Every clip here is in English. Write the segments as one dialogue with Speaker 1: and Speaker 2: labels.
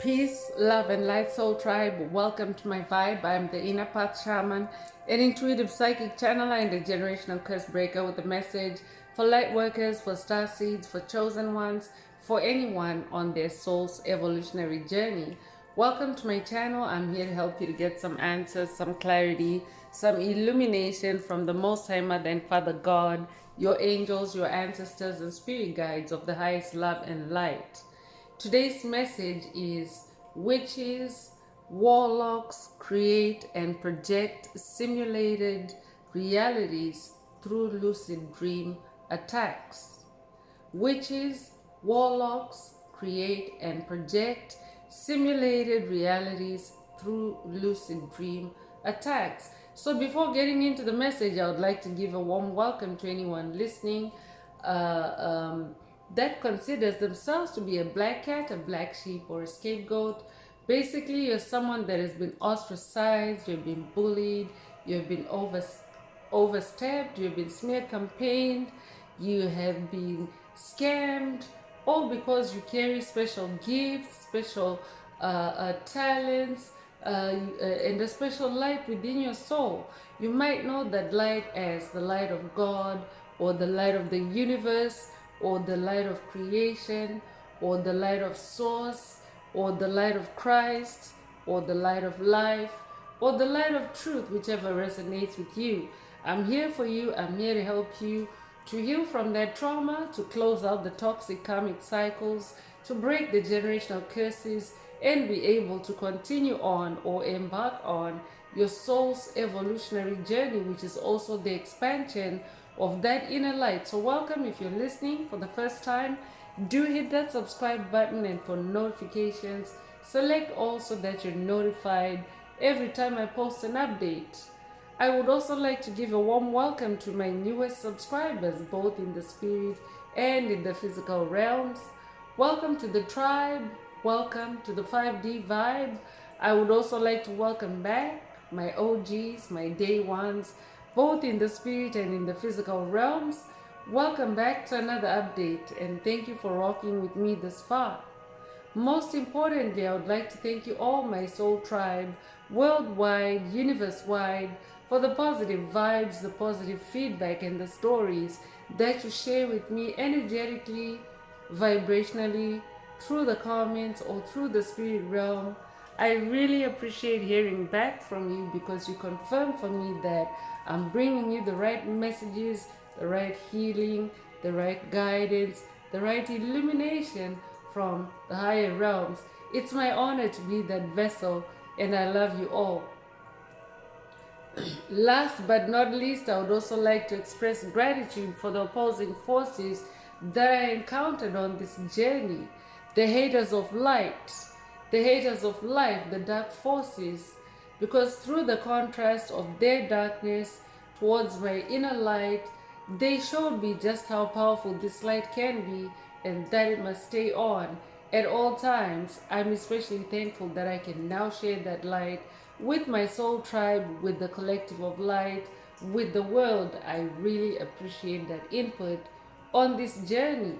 Speaker 1: Peace, love, and light soul tribe. Welcome to my vibe. I'm the inner path shaman, an intuitive psychic channeler and a generational curse breaker with a message for light workers, for star seeds, for chosen ones, for anyone on their soul's evolutionary journey. Welcome to my channel. I'm here to help you to get some answers, some clarity, some illumination from the Most High Mother and Father God, your angels, your ancestors, and spirit guides of the highest love and light. Today's message is witches, warlocks create and project simulated realities through lucid dream attacks. Witches, warlocks create and project simulated realities through lucid dream attacks. So before getting into the message, I would like to give a warm welcome to anyone listening that considers themselves to be a black cat, a black sheep, or a scapegoat. Basically, you're someone that has been ostracized, you've been bullied, you've been overstepped, you've been smear campaigned, you have been scammed, all because you carry special gifts, special talents, and a special light within your soul. You might know that light as the light of God, or the light of the universe, or the light of creation, or the light of source, or the light of Christ, or the light of life, or the light of truth, whichever resonates with you. I'm here for you. I'm here to help you to heal from that trauma, to close out the toxic karmic cycles, to break the generational curses, and be able to continue on or embark on your soul's evolutionary journey, which is also the expansion of that inner light. So welcome. If you're listening for the first time, do hit that subscribe button, and for notifications, select all so that you're notified every time I post an update. I would also like to give a warm welcome to my newest subscribers, both in the spirit and in the physical realms. Welcome to the tribe. Welcome to the 5D vibe. I would also like to welcome back my OGs, my day ones, both in the spirit and in the physical realms. Welcome back to another update, and thank you for rocking with me this far. Most importantly, I would like to thank you all, my soul tribe, worldwide, universe-wide, for the positive vibes, the positive feedback, and the stories that you share with me energetically, vibrationally, through the comments or through the spirit realm. I really appreciate hearing back from you, because you confirm for me that I'm bringing you the right messages, the right healing, the right guidance, the right illumination from the higher realms. It's my honor to be that vessel, and I love you all. Last but not least, I would also like to express gratitude for the opposing forces that I encountered on this journey. The haters of light, the haters of life, the dark forces, because through the contrast of their darkness towards my inner light, they showed me just how powerful this light can be, and that it must stay on at all times. I'm especially thankful that I can now share that light with my soul tribe, with the collective of light, with the world. I really appreciate that input on this journey.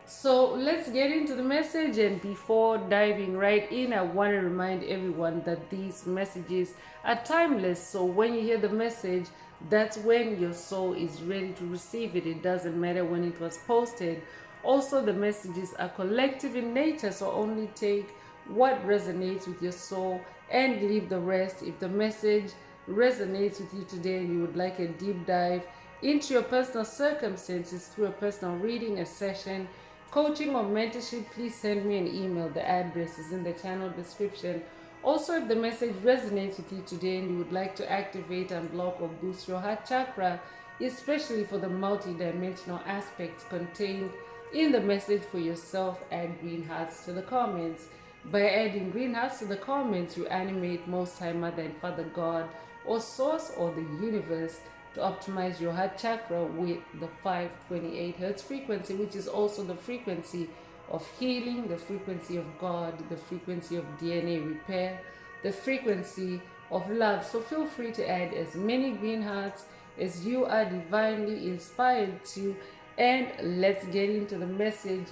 Speaker 1: So let's get into the message, and before diving right in, I want to remind everyone that these messages are timeless. So when you hear the message, that's when your soul is ready to receive it. It doesn't matter when it was posted. Also, the messages are collective in nature, so only take what resonates with your soul and leave the rest. If the message resonates with you today and you would like a deep dive into your personal circumstances through a personal reading, a session, coaching, or mentorship, please send me an email. The address is in the channel description. Also, if the message resonates with you today and you would like to activate, unblock, or boost your heart chakra, especially for the multi-dimensional aspects contained in the message for yourself, add green hearts to the comments. By adding green hearts to the comments, you animate Most High Mother and Father God, or Source, or the universe, to optimize your heart chakra with the 528 Hertz frequency, which is also the frequency of healing, the frequency of God, the frequency of DNA repair, the frequency of love. So feel free to add as many green hearts as you are divinely inspired to, and let's get into the message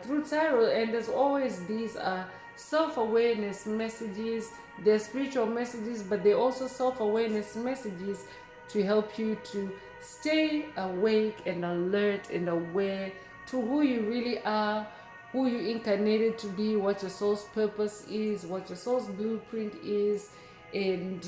Speaker 1: through tarot, and there's always these self-awareness messages. They're spiritual messages, but they're also self-awareness messages to help you to stay awake and alert and aware to who you really are, who you incarnated to be, what your soul's purpose is, what your soul's blueprint is, and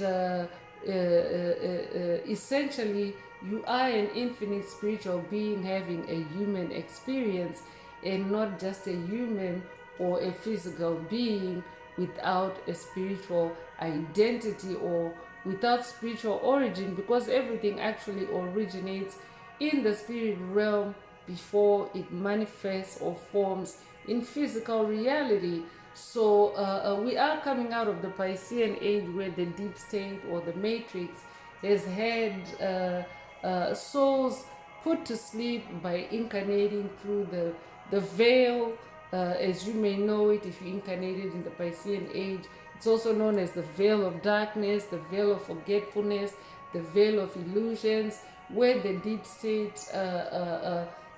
Speaker 1: essentially you are an infinite spiritual being having a human experience, and not just a human or a physical being without a spiritual identity or without spiritual origin, because everything actually originates in the spirit realm before it manifests or forms in physical reality. So we are coming out of the Piscean age, where the deep state or the matrix has had souls put to sleep by incarnating through the veil, as you may know it if you incarnated in the Piscean age. It's also known as the veil of darkness, the veil of forgetfulness, the veil of illusions, where the deep state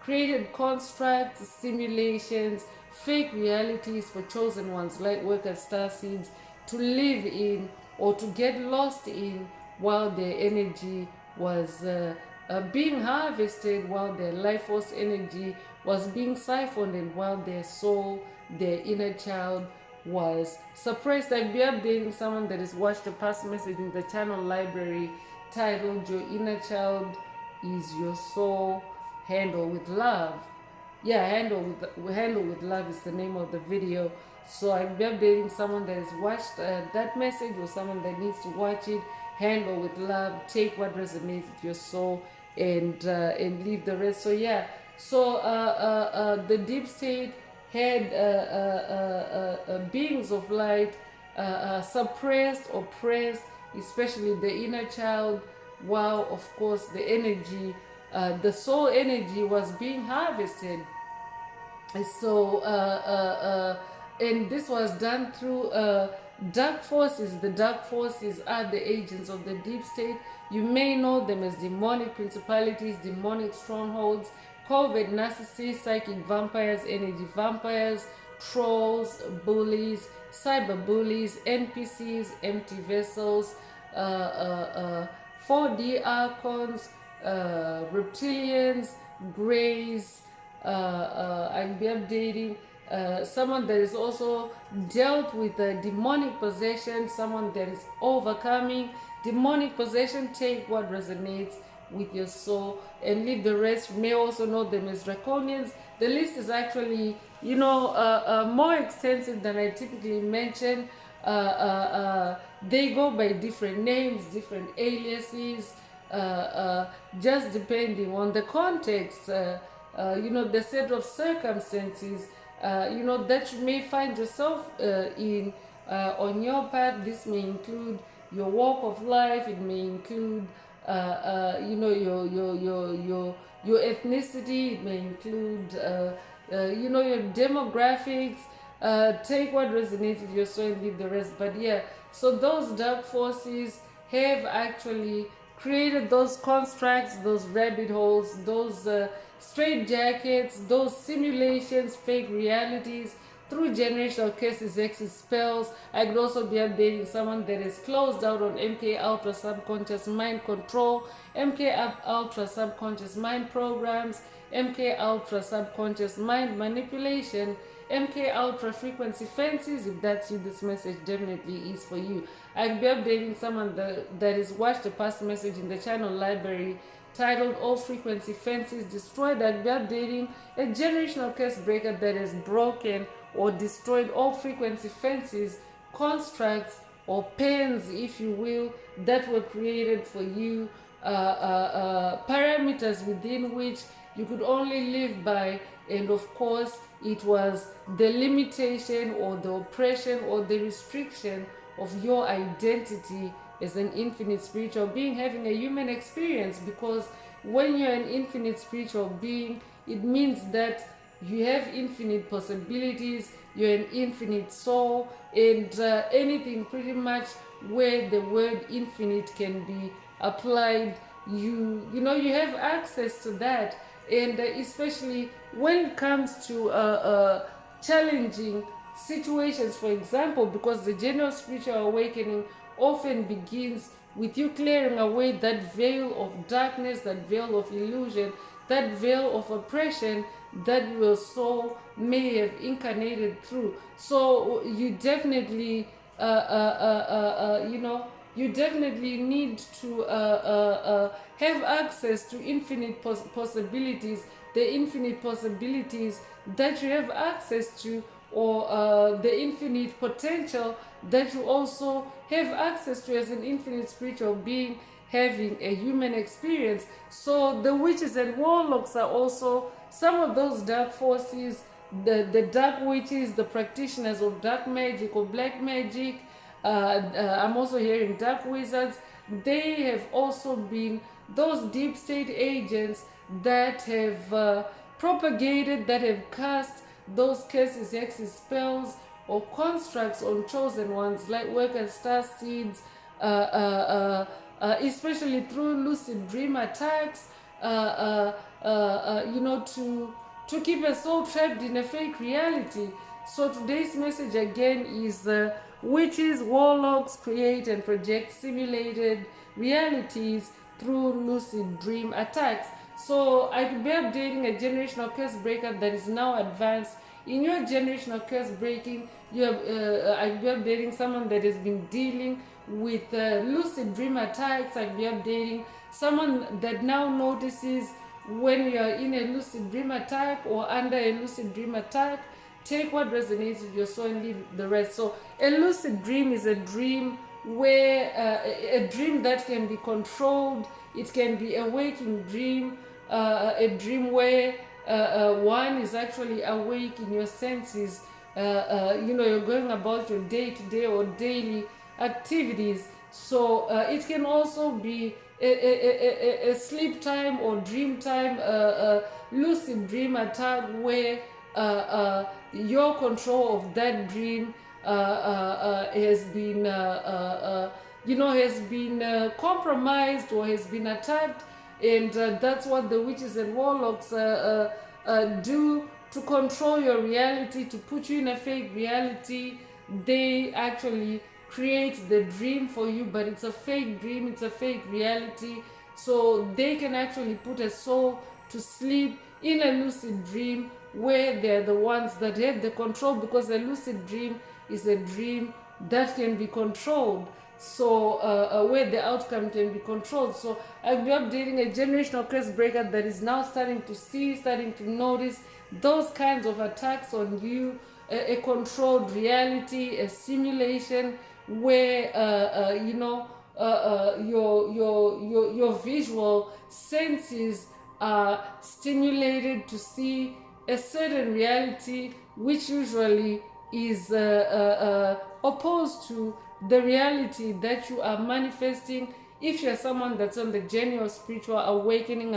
Speaker 1: created constructs, simulations, fake realities for chosen ones, light workers, star seeds, to live in or to get lost in, while their energy was being harvested, while their life force energy was being siphoned, and while their soul, their inner child, was suppressed. I'll be updating someone that has watched a past message in the channel library titled "Your Inner Child is Your Soul, Handle with Love." Yeah, handle with love is the name of the video. So I'll be updating someone that has watched that message, or someone that needs to watch it. Handle with love. Take what resonates with your soul, and leave the rest. So yeah. So the deep state had beings of light suppressed, oppressed, especially the inner child, while of course the energy, the soul energy, was being harvested. So and this was done through dark forces. The dark forces are the agents of the deep state. You may know them as demonic principalities, demonic strongholds, covert narcissists, psychic vampires, energy vampires, trolls, bullies, cyber bullies, NPCs, empty vessels, 4D archons, reptilians, greys. I'll be updating someone that is also dealt with demonic possession, someone that is overcoming demonic possession. Take what resonates with your soul and leave the rest. You may also know them as draconians. The list is actually, more extensive than I typically mention. They go by different names, different aliases, just depending on the context, the set of circumstances, that you may find yourself in on your path. This may include your walk of life. It may include, your ethnicity. It may include, your demographics. Take what resonates with your soul and leave the rest. But yeah, so those dark forces have actually created those constructs, those rabbit holes, those straight jackets, those simulations, fake realities, through generational curses, exes, spells. I could also be updating someone that is closed out on MK Ultra subconscious mind control, MK Ultra subconscious mind programs, MK Ultra subconscious mind manipulation, MK Ultra frequency fences. If that's you, this message definitely is for you. I'll be updating someone that has watched a past message in the channel library titled "All Frequency Fences Destroyed." I'll be updating a generational curse breaker that has broken or destroyed all frequency fences, constructs, or pens, if you will, that were created for you, parameters within which you could only live by. And of course, it was the limitation or the oppression or the restriction of your identity as an infinite spiritual being having a human experience. Because when you're an infinite spiritual being, it means that you have infinite possibilities, you're an infinite soul, and anything pretty much where the word infinite can be applied you have access to that. And especially when it comes to challenging situations, for example, because the general spiritual awakening often begins with you clearing away that veil of darkness, that veil of illusion, that veil of oppression that your soul may have incarnated through. So you definitely you definitely need to have access to infinite possibilities, the infinite possibilities that you have access to, or the infinite potential that you also have access to as an infinite spiritual being having a human experience. So the witches and warlocks are also some of those dark forces, the dark witches, the practitioners of dark magic or black magic. I'm also hearing dark wizards. They have also been those deep state agents that have propagated, that have cast those curses, hexes, spells, or constructs on chosen ones, like workers, star seeds, especially through lucid dream attacks, to keep us all trapped in a fake reality. So today's message again is witches, warlocks create and project simulated realities through lucid dream attacks. So I could be updating a generational curse breaker that is now advanced. In your generational curse breaking, I'd be updating someone that has been dealing with lucid dream attacks. I'd be updating someone that now notices when you're in a lucid dream attack or under a lucid dream attack. Take what resonates with your soul and leave the rest. So a lucid dream is a dream where a dream that can be controlled. It can be a waking dream, a dream where one is actually awake in your senses. You're going about your day-to-day or daily activities. So it can also be a sleep time or dream time, lucid dream attack where your control of that dream has been compromised or has been attacked. And that's what the witches and warlocks do to control your reality, to put you in a fake reality. They actually create the dream for you, but it's a fake dream, it's a fake reality. So they can actually put a soul to sleep in a lucid dream where they're the ones that have the control, because a lucid dream is a dream that can be controlled. So where the outcome can be controlled. So I'll be updating a generational curse breaker that is now starting to notice those kinds of attacks on you, a controlled reality, a simulation where your visual senses are stimulated to see a certain reality, which usually is opposed to the reality that you are manifesting. If you're someone that's on the journey of spiritual awakening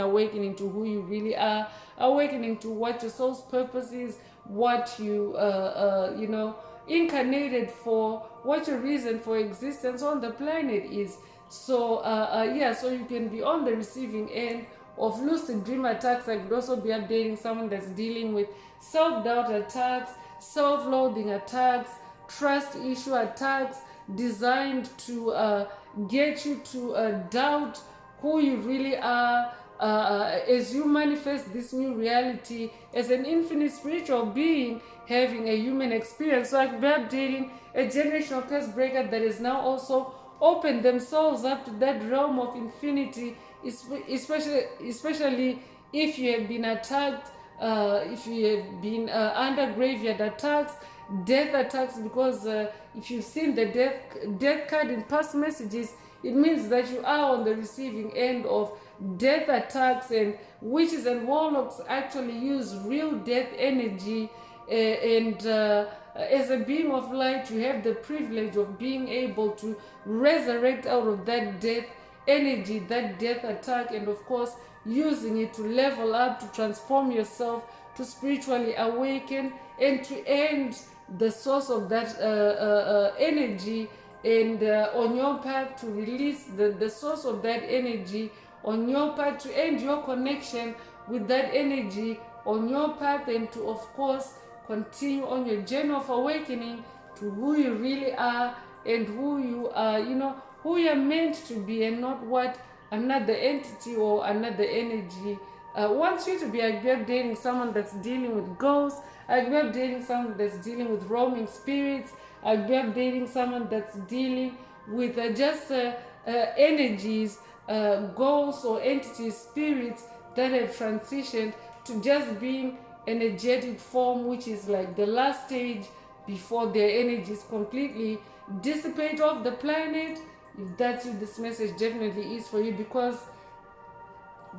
Speaker 1: to who you really are, awakening to what your soul's purpose is, what you incarnated for, what your reason for existence on the planet is. So so you can be on the receiving end of lucid dream attacks. I could also be updating someone that's dealing with self-doubt attacks, self-loathing attacks, trust issue attacks, designed to get you to doubt who you really are as you manifest this new reality as an infinite spiritual being having a human experience. So I could be updating a generational curse breaker that is now also opened themselves up to that realm of infinity, especially if you have been attacked, if you have been under graveyard attacks, death attacks, because if you've seen the death card in past messages, it means that you are on the receiving end of death attacks. And witches and warlocks actually use real death energy, and as a being of light, you have the privilege of being able to resurrect out of that death energy, that death attack, and of course using it to level up, to transform yourself, to spiritually awaken, and to end the source of that energy, and on your path to release the source of that energy on your path, to end your connection with that energy on your path, and to, of course, continue on your journey of awakening to who you really are, and who you are, who you're meant to be, and not what another entity or another energy wants you to be. I grew up dating someone that's dealing with ghosts. I grew up dating someone that's dealing with roaming spirits. I grew up dating someone that's dealing with just energies, ghosts or entities, spirits that have transitioned to just being energetic form, which is like the last stage before their energies completely dissipate off the planet. If that's you, this message definitely is for you, because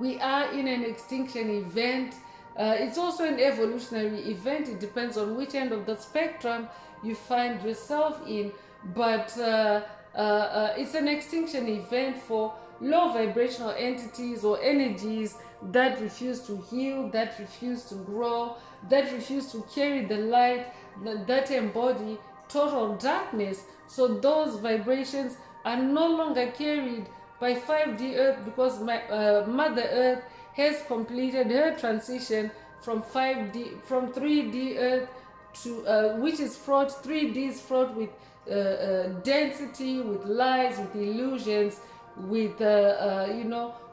Speaker 1: we are in an extinction event. It's also an evolutionary event. It depends on which end of the spectrum you find yourself in. But it's an extinction event for low vibrational entities or energies that refuse to heal, that refuse to grow, that refuse to carry the light, that embody total darkness. So those vibrations are no longer carried by 5D Earth, because Mother Earth has completed her transition from 3D Earth to which is fraught. 3D is fraught with density, with lies, with illusions, with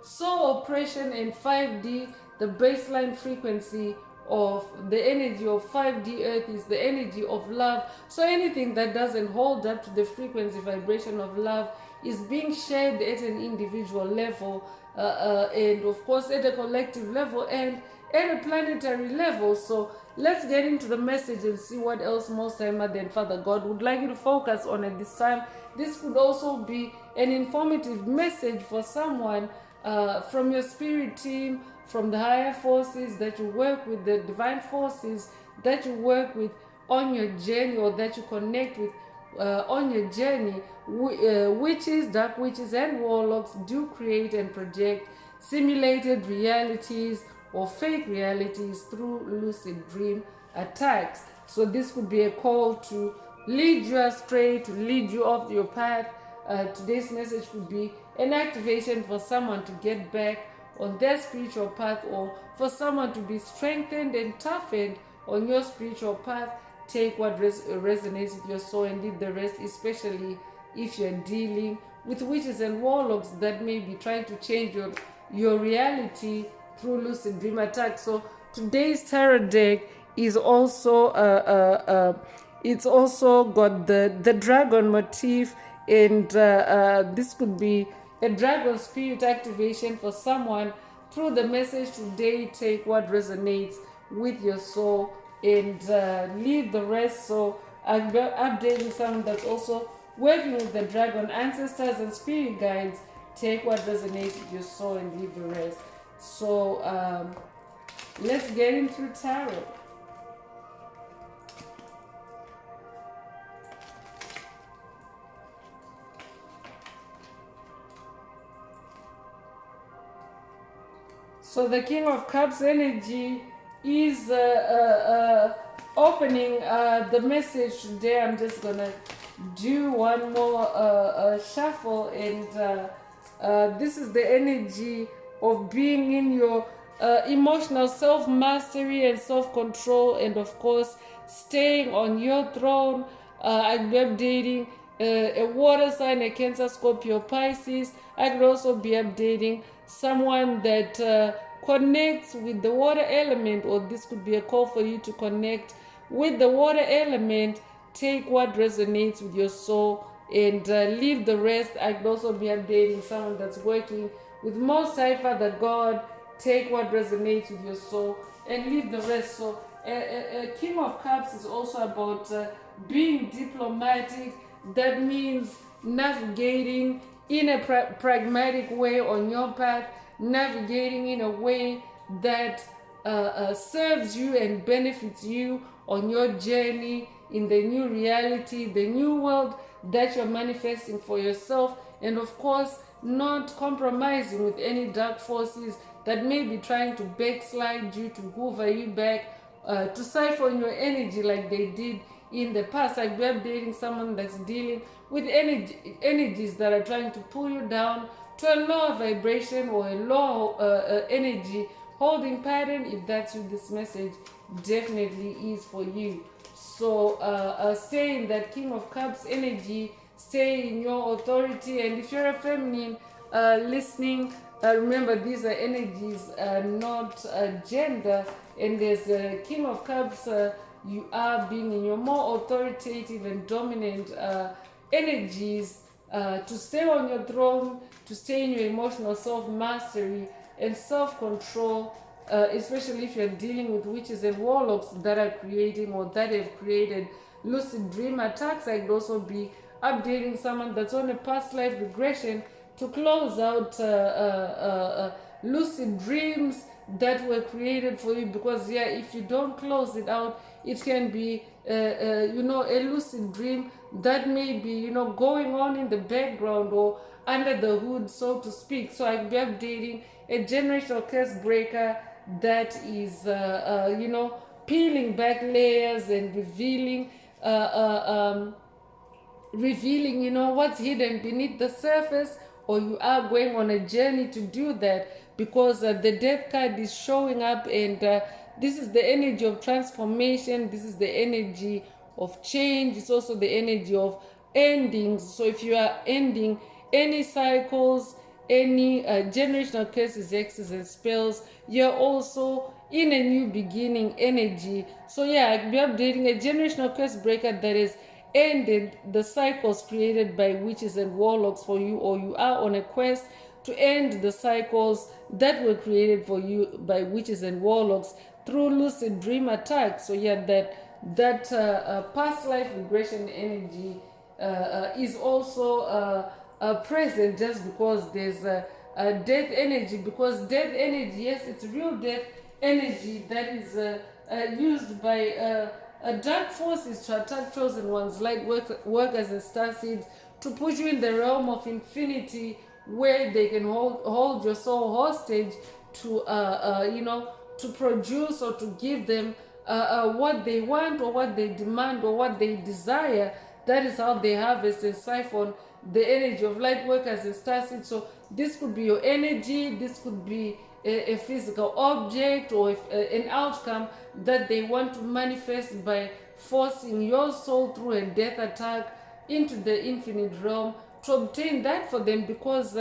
Speaker 1: soul oppression. And 5D, the baseline frequency of the energy of 5D Earth is the energy of love. So anything that doesn't hold up to the frequency vibration of love is being shared at an individual level, and of course at a collective level, and at a planetary level. So let's get into the message and see what else Most High Mother and Father God would like you to focus on at this time. This could also be an informative message for someone from your spirit team, from the higher forces that you work with, the divine forces that you work with on your journey, or that you connect with on your journey. Witches, dark witches, and warlocks do create and project simulated realities or fake realities through lucid dream attacks. So this could be a call to lead you astray, to lead you off your path. Today's message could be an activation for someone to get back on their spiritual path, or for someone to be strengthened and toughened on your spiritual path. Take what resonates with your soul and leave the rest, especially if you're dealing with witches and warlocks that may be trying to change your reality through lucid dream attacks. So today's tarot deck is also it's also got the dragon motif, and this could be a dragon spirit activation for someone. Through the message today, take what resonates with your soul and leave the rest. So I'm updating someone that's also working with the dragon ancestors and spirit guides. Take what resonates with your soul and leave the rest. So let's get into tarot. So the King of Cups energy is opening the message today. I'm just gonna do one more shuffle, and this is the energy of being in your emotional self-mastery and self-control, and of course staying on your throne. I'm updating a water sign, a Cancer, Scorpio, Pisces. I could also be updating someone that connects with the water element, or this could be a call for you to connect with the water element. Take what resonates with your soul and leave the rest. I could also be updating someone that's working with Most High Father God. Take what resonates with your soul and leave the rest. So King of Cups is also about being diplomatic. That means navigating in a pragmatic way on your path, navigating in a way that serves you and benefits you on your journey in the new reality, the new world that you're manifesting for yourself, and of course not compromising with any dark forces that may be trying to backslide you, to hoover you back, to siphon your energy like they did in the past. Like we're dating someone that's dealing with energies that are trying to pull you down, to a lower vibration or a low energy holding pattern. If that's you, this message definitely is for you. So stay in that King of Cups energy, stay in your authority. And if you're a feminine listening, remember these are energies, not gender. And there's a King of Cups, you are being in your more authoritative and dominant energies, to stay on your throne, to stay in your emotional self-mastery and self-control, especially if you're dealing with witches and warlocks that are creating or that have created lucid dream attacks. I could also be updating someone that's on a past life regression to close out lucid dreams that were created for you, because yeah, if you don't close it out, it can be a lucid dream that may be going on in the background or under the hood, so to speak. So I'll be updating a generational curse breaker that is peeling back layers and revealing what's hidden beneath the surface, or you are going on a journey to do that, because the death card is showing up, and this is the energy of transformation, this is the energy of change, it's also the energy of endings. So if you are ending any cycles, any generational curses, hexes and spells, you're also in a new beginning energy. So yeah, I'll be updating a generational curse breaker that is ended the cycles created by witches and warlocks for you, or you are on a quest to end the cycles that were created for you by witches and warlocks through lucid dream attacks. So yeah, that past life regression energy is also present, just because there's a death energy, because death energy, yes, it's real death energy that is used by dark forces to attack chosen ones, like workers and starseeds, to put you in the realm of infinity, where they can hold your soul hostage to to produce or to give them what they want or what they demand or what they desire. That is how they harvest and siphon the energy of light workers and starseeds. So this could be your energy, this could be a physical object, or an outcome that they want to manifest by forcing your soul through a death attack into the infinite realm to obtain that for them. Because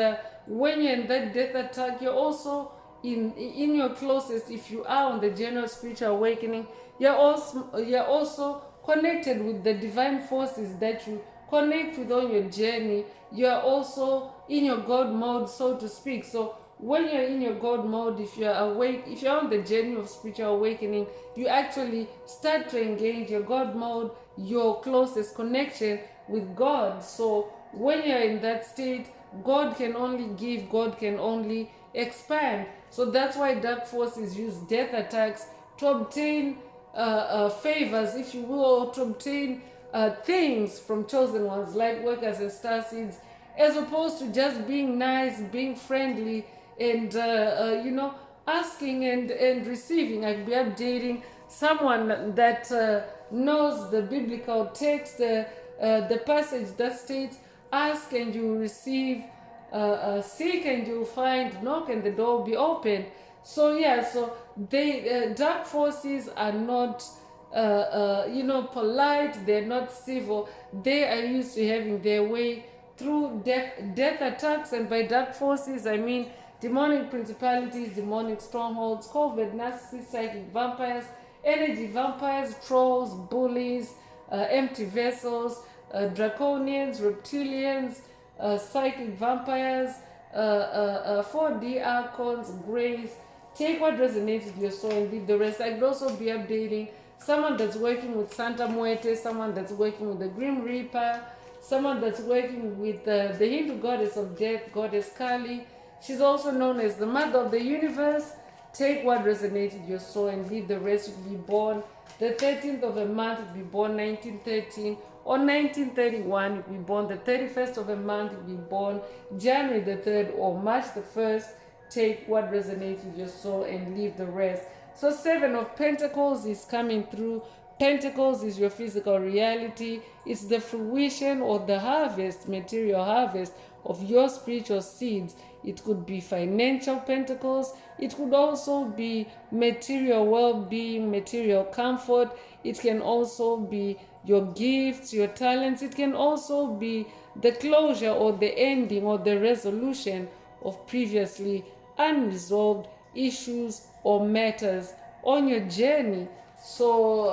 Speaker 1: when you're in that death attack, you're also in your closest, if you are on the general spiritual awakening, you're also connected with the divine forces that you connect with on your journey. You're also in your God mode, so to speak. So when you're in your God mode, if you're awake, if you're on the journey of spiritual awakening, you actually start to engage your God mode, your closest connection with God. So when you're in that state, God can only give, God can only expand. So that's why dark forces use death attacks to obtain favors, if you will, or to obtain things from chosen ones, light workers and starseeds, as opposed to just being nice, being friendly, and asking and receiving. I'd be updating someone that knows the biblical text, the passage that states, ask and you will receive, seek and you will find, knock and the door will be open. So yeah, so they dark forces are not polite, they're not civil, they are used to having their way through death attacks. And by dark forces I mean demonic principalities, demonic strongholds, covert narcissists, psychic vampires, energy vampires, trolls, bullies, empty vessels, draconians, reptilians, psychic vampires, 4D archons, grays. Take what resonates with your soul and leave the rest. I could also be updating someone that's working with Santa Muerte, someone that's working with the Grim Reaper, someone that's working with the Hindu goddess of death, goddess Kali. She's also known as the mother of the universe. Take what resonates with your soul and leave the rest. You could be born the 13th of a month, you could be born 1913 or 1931, you could be born the 31st of a month, you could be born January the 3rd or March the 1st. Take what resonates with your soul and leave the rest. So 7 of Pentacles is coming through. Pentacles is your physical reality. It's the fruition or the harvest, material harvest of your spiritual seeds. It could be financial pentacles. It could also be material well-being, material comfort. It can also be your gifts, your talents. It can also be the closure or the ending or the resolution of previously unresolved issues or matters on your journey. So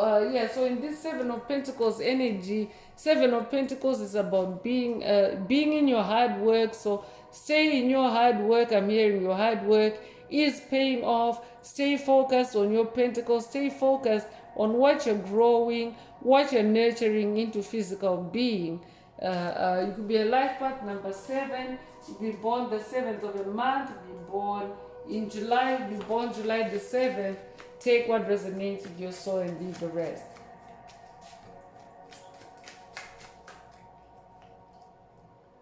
Speaker 1: so in this Seven of Pentacles energy, Seven of Pentacles is about being in your hard work. So stay in your hard work. I'm hearing your hard work is paying off. Stay focused on your pentacles. Stay focused on what you're growing, what you're nurturing into physical being. You could be a life path number 7. You be born the 7th of a month. You be born in July. You be born July the 7th. Take what resonates with your soul and leave the rest.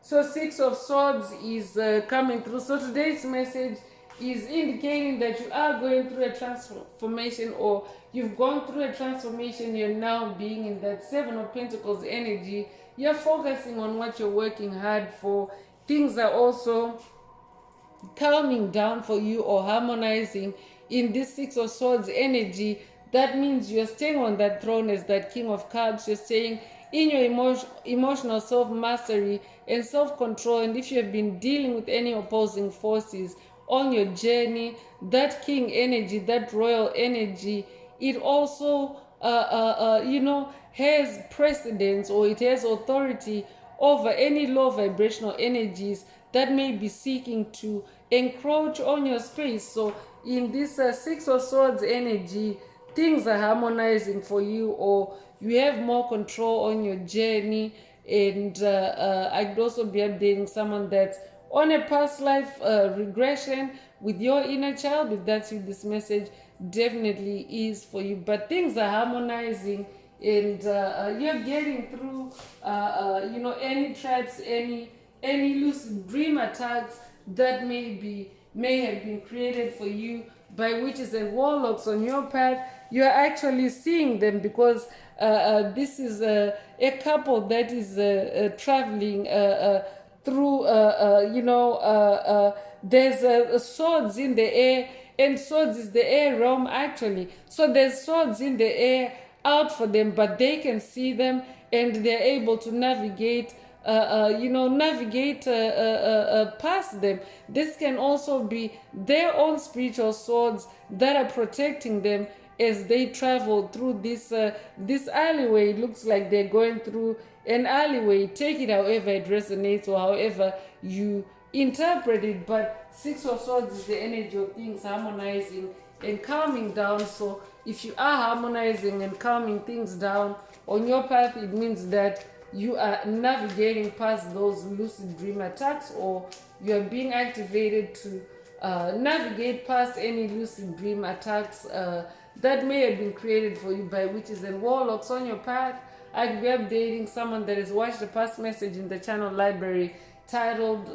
Speaker 1: So Six of Swords is coming through. So today's message is indicating that you are going through a transformation, or you've gone through a transformation. You're now being in that Seven of Pentacles energy. You're focusing on what you're working hard for. Things are also calming down for you or harmonizing in this Six of Swords energy. That means you're staying on that throne as that King of Cups. You're staying in your emotional self-mastery and self-control. And if you have been dealing with any opposing forces on your journey, that King energy, that royal energy, it also has precedence, or it has authority over any low vibrational energies that may be seeking to encroach on your space. So in this Six of Swords energy, things are harmonizing for you, or you have more control on your journey. And I could also be updating someone that's on a past life regression with your inner child. If that's you, this message definitely is for you. But things are harmonizing, and you're getting through any traps, any lucid dream attacks that may have been created for you by witches and warlocks on your path. You're actually seeing them, because this is a couple that is traveling through there's swords in the air, and swords is the air realm actually. So there's swords in the air out for them, but they can see them, and they're able to navigate past them. This can also be their own spiritual swords that are protecting them as they travel through this alleyway. It looks like they're going through an alleyway. Take it however it resonates, or however you interpret it. But Six of Swords is the energy of things harmonizing and calming down. So if you are harmonizing and calming things down on your path, it means that you are navigating past those lucid dream attacks, or you are being activated to navigate past any lucid dream attacks that may have been created for you by witches and warlocks on your path. I could be updating someone that has watched a past message in the channel library titled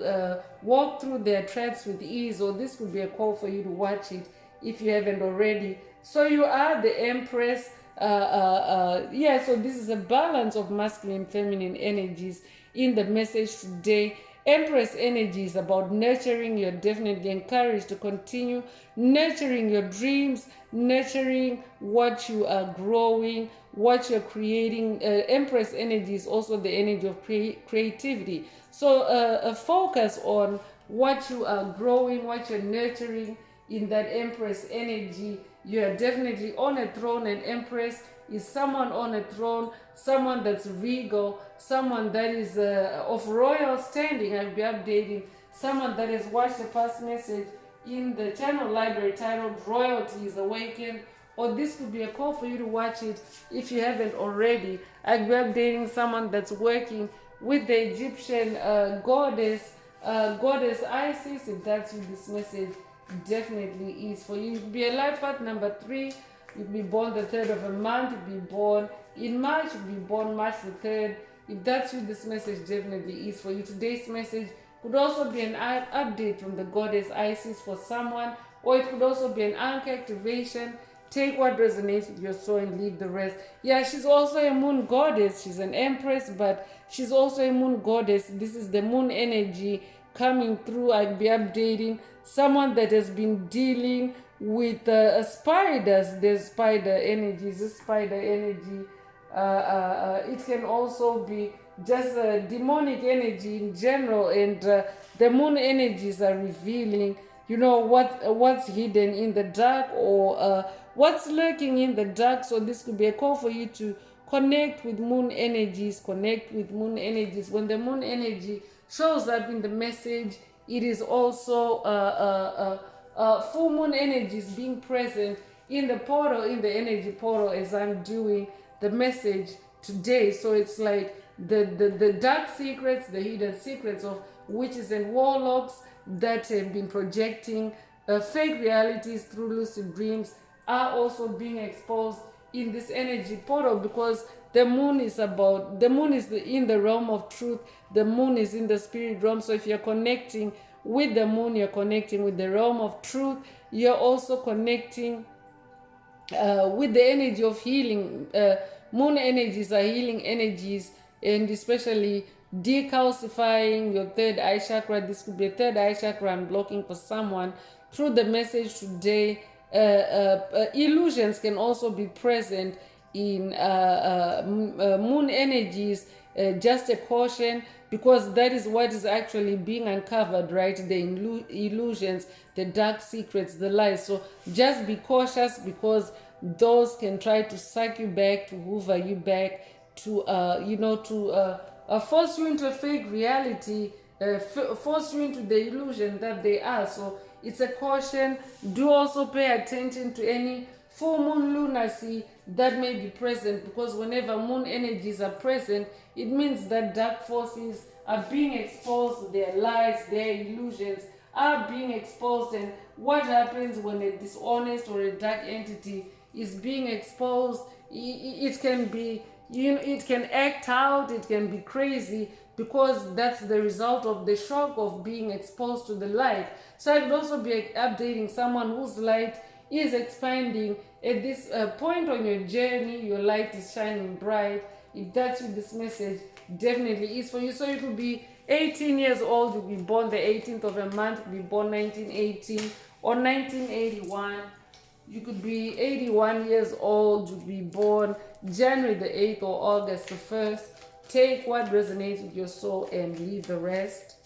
Speaker 1: Walk Through Their Traps with Ease, or this could be a call for you to watch it if you haven't already. So you are the Empress. So this is a balance of masculine and feminine energies in the message today. Empress energy is about nurturing. You're definitely encouraged to continue nurturing your dreams, nurturing what you are growing, what you're creating. Empress energy is also the energy of creativity. So a focus on what you are growing, what you're nurturing in that Empress energy. You are definitely on a throne, and Empress is someone on a throne, someone that's regal, someone that is of royal standing. I'll be updating someone that has watched the past message in the channel library titled Royalty is Awakened, or this could be a call for you to watch it if you haven't already. I'll be updating someone that's working with the Egyptian goddess Isis. If that's you, this message definitely is for you. You'd be a life path number 3. You'd be born the 3rd of a month. You'd be born in March. You'd be born March the 3rd. If that's you, this message definitely is for you. Today's message could also be an update from the goddess Isis for someone, or it could also be an anchor activation. Take what resonates with your soul and leave the rest. Yeah, she's also a moon goddess. She's an empress, but she's also a moon goddess. This is the moon energy coming through. I'll be updating someone that has been dealing with spiders. There's spider energies. This spider energy. It can also be just demonic energy in general, and the moon energies are revealing, you know, what's hidden in the dark, or what's lurking in the dark. So this could be a call for you to connect with moon energies. Connect with moon energies. When the moon energy shows up in the message, it is also full moon energies being present in the portal, in the energy portal, as I'm doing the message today. So it's like the dark secrets, the hidden secrets of witches and warlocks that have been projecting fake realities through lucid dreams are also being exposed in this energy portal, because the moon is in the realm of truth. The moon is in the spirit realm. So if you're connecting with the moon, you're connecting with the realm of truth. You're also connecting with the energy of healing. Moon energies are healing energies, and especially decalcifying your third eye chakra. This could be a third eye chakra unblocking for someone through the message today. Illusions can also be present in moon energies. Just a caution, because that is what is actually being uncovered, right? The illusions, the dark secrets, the lies. So just be cautious, because those can try to suck you back, to hoover you back, to force you into a fake reality, force you into the illusion that they are. So it's a caution. Do also pay attention to any full moon lunacy that may be present, because whenever moon energies are present, it means that dark forces are being exposed. Their lies, their illusions are being exposed. And what happens when a dishonest or a dark entity is being exposed? It can be, it can act out, it can be crazy, because that's the result of the shock of being exposed to the light. So I would also be updating someone whose light is expanding at this point on your journey. Your light is shining bright. If that's what this message definitely is for you. So you could be 18 years old, you'll be born the 18th of a month, you'll be born 1918 or 1981. You could be 81 years old, you'll be born January the 8th or August the 1st. Take what resonates with your soul and leave the rest.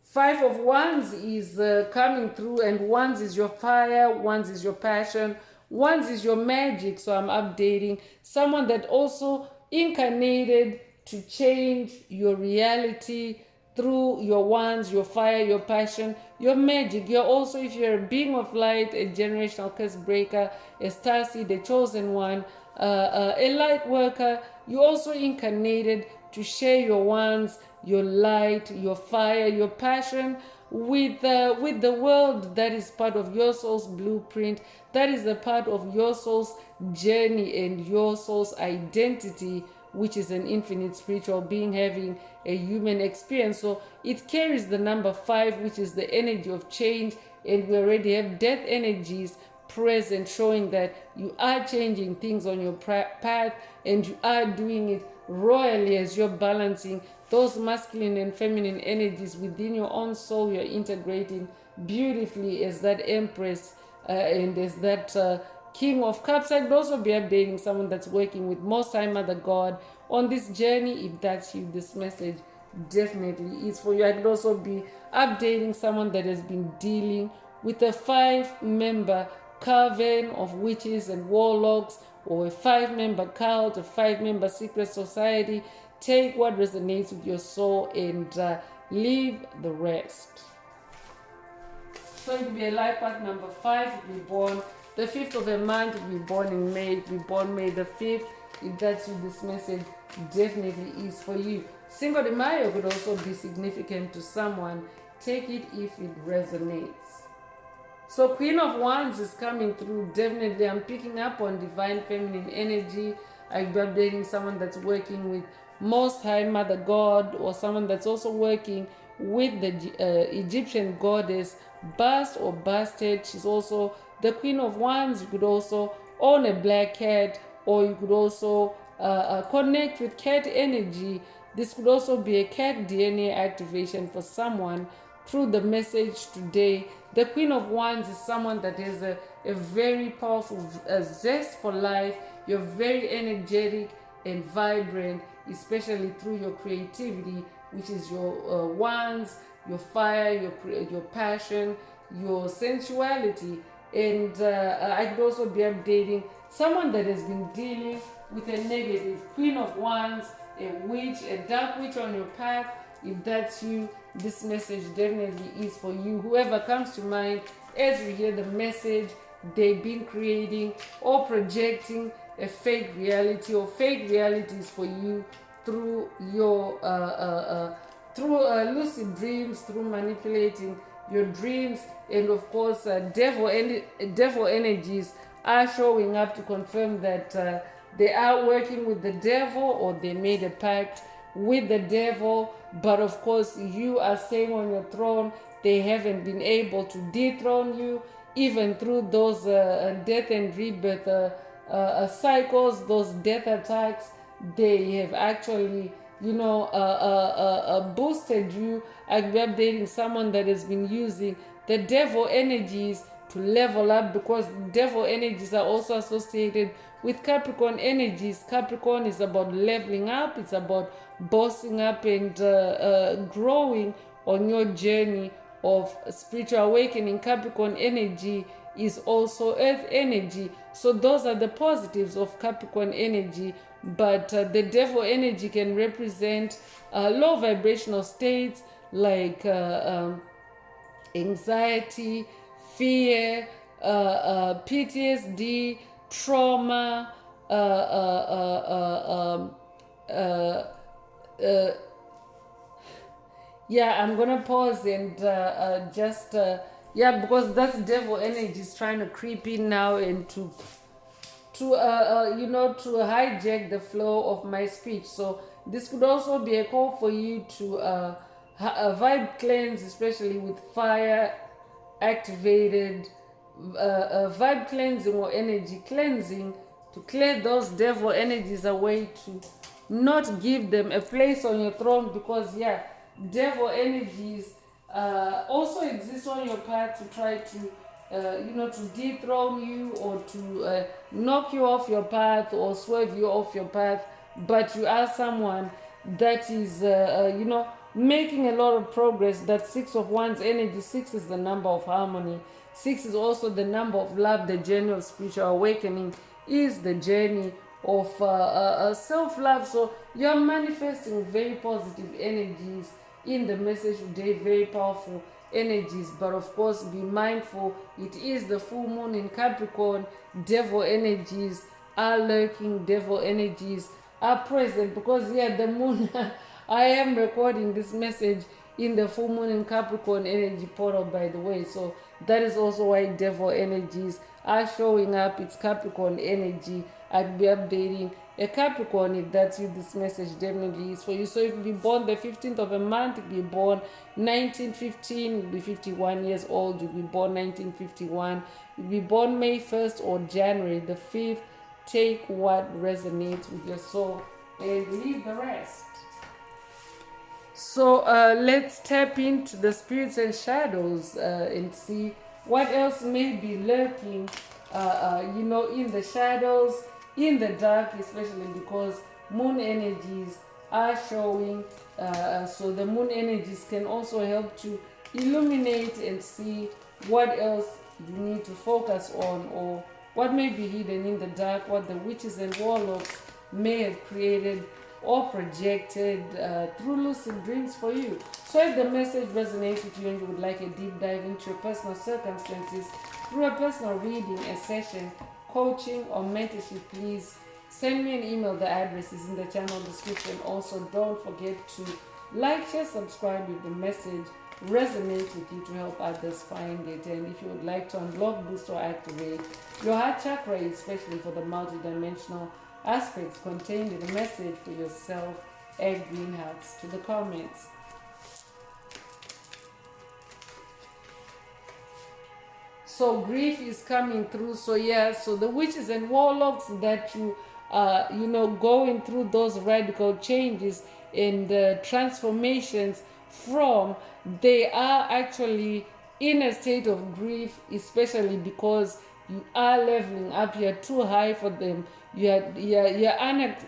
Speaker 1: Five of Wands is coming through, and Wands is your fire, Wands is your passion, Wands is your magic. So I'm updating someone that also incarnated to change your reality through your Wands, your fire, your passion, your magic. You're also, if you're a being of light, a generational curse breaker, a starseed, a chosen one, a light worker, you also incarnated to share your Wands, your light, your fire, your passion with the world that is part of your soul's blueprint, that is a part of your soul's journey and your soul's identity, which is an infinite spiritual being having a human experience. So it carries the number 5, which is the energy of change, and we already have death energies present, showing that you are changing things on your path, and you are doing it royally as you're balancing those masculine and feminine energies within your own soul. You're integrating beautifully as that empress and as that King of Cups. I'd also be updating someone that's working with Most High Mother God on this journey. If that's you, this message definitely is for you. I'd also be updating someone that has been dealing with a 5-member coven of witches and warlocks, or a 5-member cult, a 5-member secret society. Take what resonates with your soul and leave the rest. So it will be a life path number 5. You'll be born the 5th of a month. You'll be born in May. You'll be born May the 5th. If that's you, this message definitely is for you. Cinco de Mayo could also be significant to someone. Take it if it resonates. So Queen of Wands is coming through. Definitely I'm picking up on divine feminine energy. I'll be updating someone that's working with Most High Mother God, or someone that's also working with the Egyptian goddess Bast or Bastet. She's also the Queen of Wands. You could also own a black cat, or you could also connect with cat energy. This could also be a cat DNA activation for someone through the message today. The Queen of Wands is someone that has a very powerful zest for life. You're very energetic and vibrant, especially through your creativity, which is your wands, your fire, your passion, your sensuality. And I could also be updating someone that has been dealing with a negative Queen of Wands, a witch, a dark witch on your path. If that's you, this message definitely is for you. Whoever comes to mind as you hear the message, they've been creating or projecting a fake reality, or fake realities for you through your lucid dreams, through manipulating your dreams. And of course, devil energies are showing up to confirm that they are working with the devil, or they made a pact with the devil. But of course, you are staying on your throne. They haven't been able to dethrone you, even through those death and rebirth cycles, those death attacks. They have actually, boosted you. I'll be updating someone that has been using the devil energies to level up, because devil energies are also associated with Capricorn energies. Capricorn is about leveling up, it's about bossing up and growing on your journey of spiritual awakening. Capricorn energy is also earth energy. So those are the positives of Capricorn energy. But the devil energy can represent low vibrational states like anxiety, fear, PTSD, trauma, yeah, I'm gonna pause and because that's devil energy is trying to creep in now and to hijack the flow of my speech. So this could also be a call for you to vibe cleanse, especially with fire activated vibe cleansing or energy cleansing, to clear those devil energies away, to not give them a place on your throne. Because devil energies also exist on your path to try to to dethrone you, or to knock you off your path, or swerve you off your path. But you are someone that is making a lot of progress. That Six of Wands energy. 6 is the number of harmony. 6 is also the number of love. The journey of spiritual awakening is the journey of self-love. So you're manifesting very positive energies in the message today, very powerful energies. But of course, be mindful, it is the full moon in Capricorn. Devil energies are lurking, devil energies are present, because the moon I am recording this message in the full moon in Capricorn energy portal, by the way. So that is also why devil energies are showing up. It's Capricorn energy. I'd be updating a Capricorn. If that's you, this message definitely is for you. So if you be born the 15th of a month, if you be born 1915, you'll be 51 years old. You'll be born 1951. You'll be born May 1st or January the 5th. Take what resonates with your soul and leave the rest. So let's tap into the spirits and shadows and see what else may be lurking, in the shadows, in the dark, especially because moon energies are showing. So the moon energies can also help to illuminate and see what else you need to focus on, or what may be hidden in the dark, what the witches and warlocks may have created or projected through lucid dreams for you. So if the message resonates with you and you would like a deep dive into your personal circumstances through a personal reading, a session, coaching, or mentorship, please send me an email. The address is in the channel description. Also, don't forget to like, share, subscribe if the message resonates with you, to help others find it. And if you would like to unlock, boost, or activate your heart chakra, especially for the multidimensional aspects contained in the message for yourself, add green hearts to the comments. So grief is coming through. So yeah, so the witches and warlocks that you going through those radical changes and transformations from, they are actually in a state of grief, especially because you are leveling up. You're too high for them. You're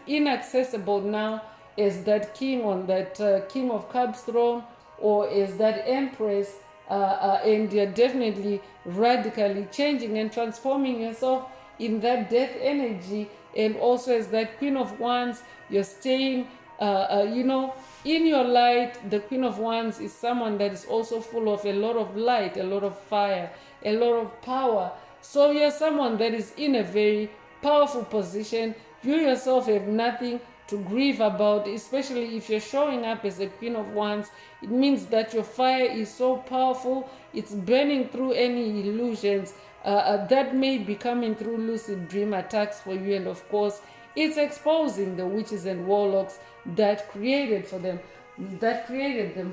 Speaker 1: inaccessible now as that king on that King of Cups throne, or as that empress, and you're definitely radically changing and transforming yourself in that death energy. And also as that Queen of Wands, you're staying in your light. The Queen of Wands is someone that is also full of a lot of light, a lot of fire, a lot of power. So you're someone that is in a very powerful position. You yourself have nothing to grieve about, especially if you're showing up as a Queen of Wands. It means that your fire is so powerful, it's burning through any illusions that may be coming through lucid dream attacks for you. And of course, it's exposing the witches and warlocks that created them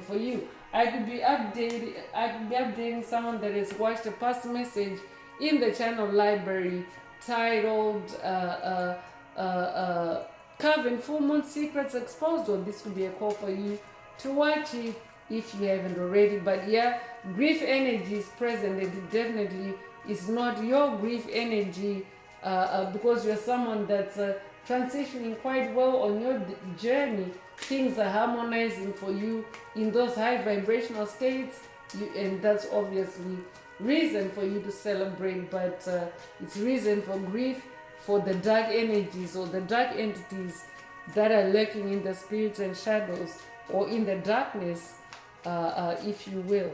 Speaker 1: for you. I could be updating someone that has watched a past message in the channel library titled Coven Full Moon Secrets Exposed, or this could be a call for you to watch it if you haven't already. But yeah, grief energy is present, and it definitely is not your grief energy because you're someone that's transitioning quite well on your journey. Things are harmonizing for you in those high vibrational states, and that's obviously reason for you to celebrate. But it's reason for grief for the dark energies or the dark entities that are lurking in the spirits and shadows, or in the darkness, if you will.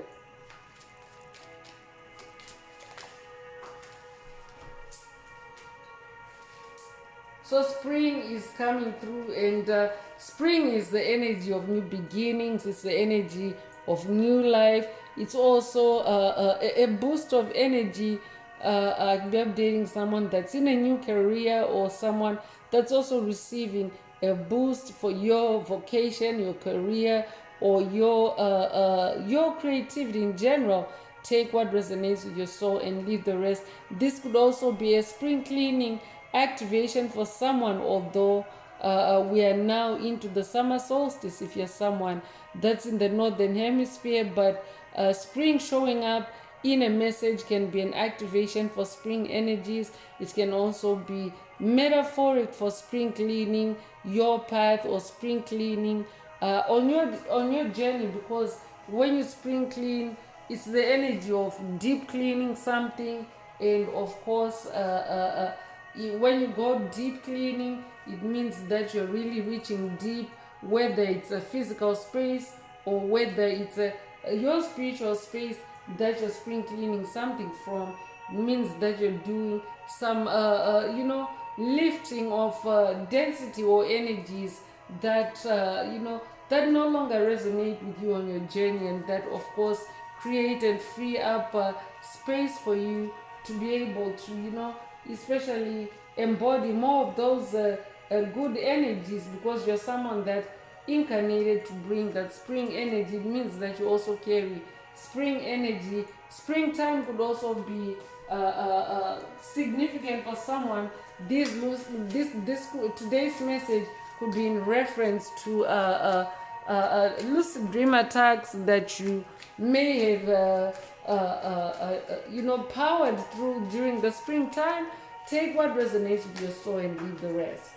Speaker 1: So spring is coming through, and spring is the energy of new beginnings. It's the energy of new life. It's also a boost of energy. I'll be updating someone that's in a new career, or someone that's also receiving a boost for your vocation, your career, or your creativity in general. Take what resonates with your soul and leave the rest. This could also be a spring cleaning activation for someone, although we are now into the summer solstice if you're someone that's in the northern hemisphere. But spring showing up in a message can be an activation for spring energies. It can also be metaphoric for spring cleaning your path, or spring cleaning on your journey, because when you spring clean, it's the energy of deep cleaning something. And of course, when you go deep cleaning, it means that you're really reaching deep, whether it's a physical space or whether it's your spiritual space that you're spring cleaning something from. It means that you're doing some lifting of density or energies that that no longer resonate with you on your journey, and that of course create and free up space for you to be able to especially embody more of those good energies, because you're someone that incarnated to bring that spring energy. It means that you also carry spring energy. Springtime could also be significant for someone. Today's message could be in reference to lucid dream attacks that you may have powered through during the springtime. Take what resonates with your soul and leave the rest.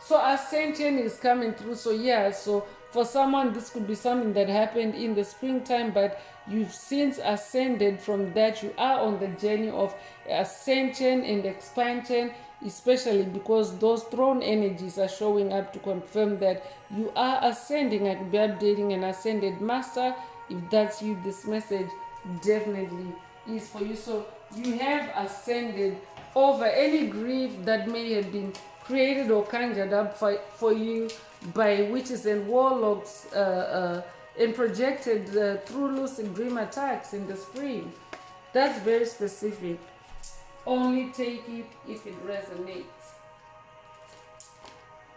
Speaker 1: So Ascension is coming through. So yeah, so for someone, this could be something that happened in the springtime, but you've since ascended from that. You are on the journey of ascension and expansion, especially because those throne energies are showing up to confirm that you are ascending. I could be updating an ascended master. If that's you, this message definitely is for you. So you have ascended over any grief that may have been created or conjured up for you by witches and warlocks and projected through lucid dream attacks in the spring. That's very specific. Only take it if it resonates.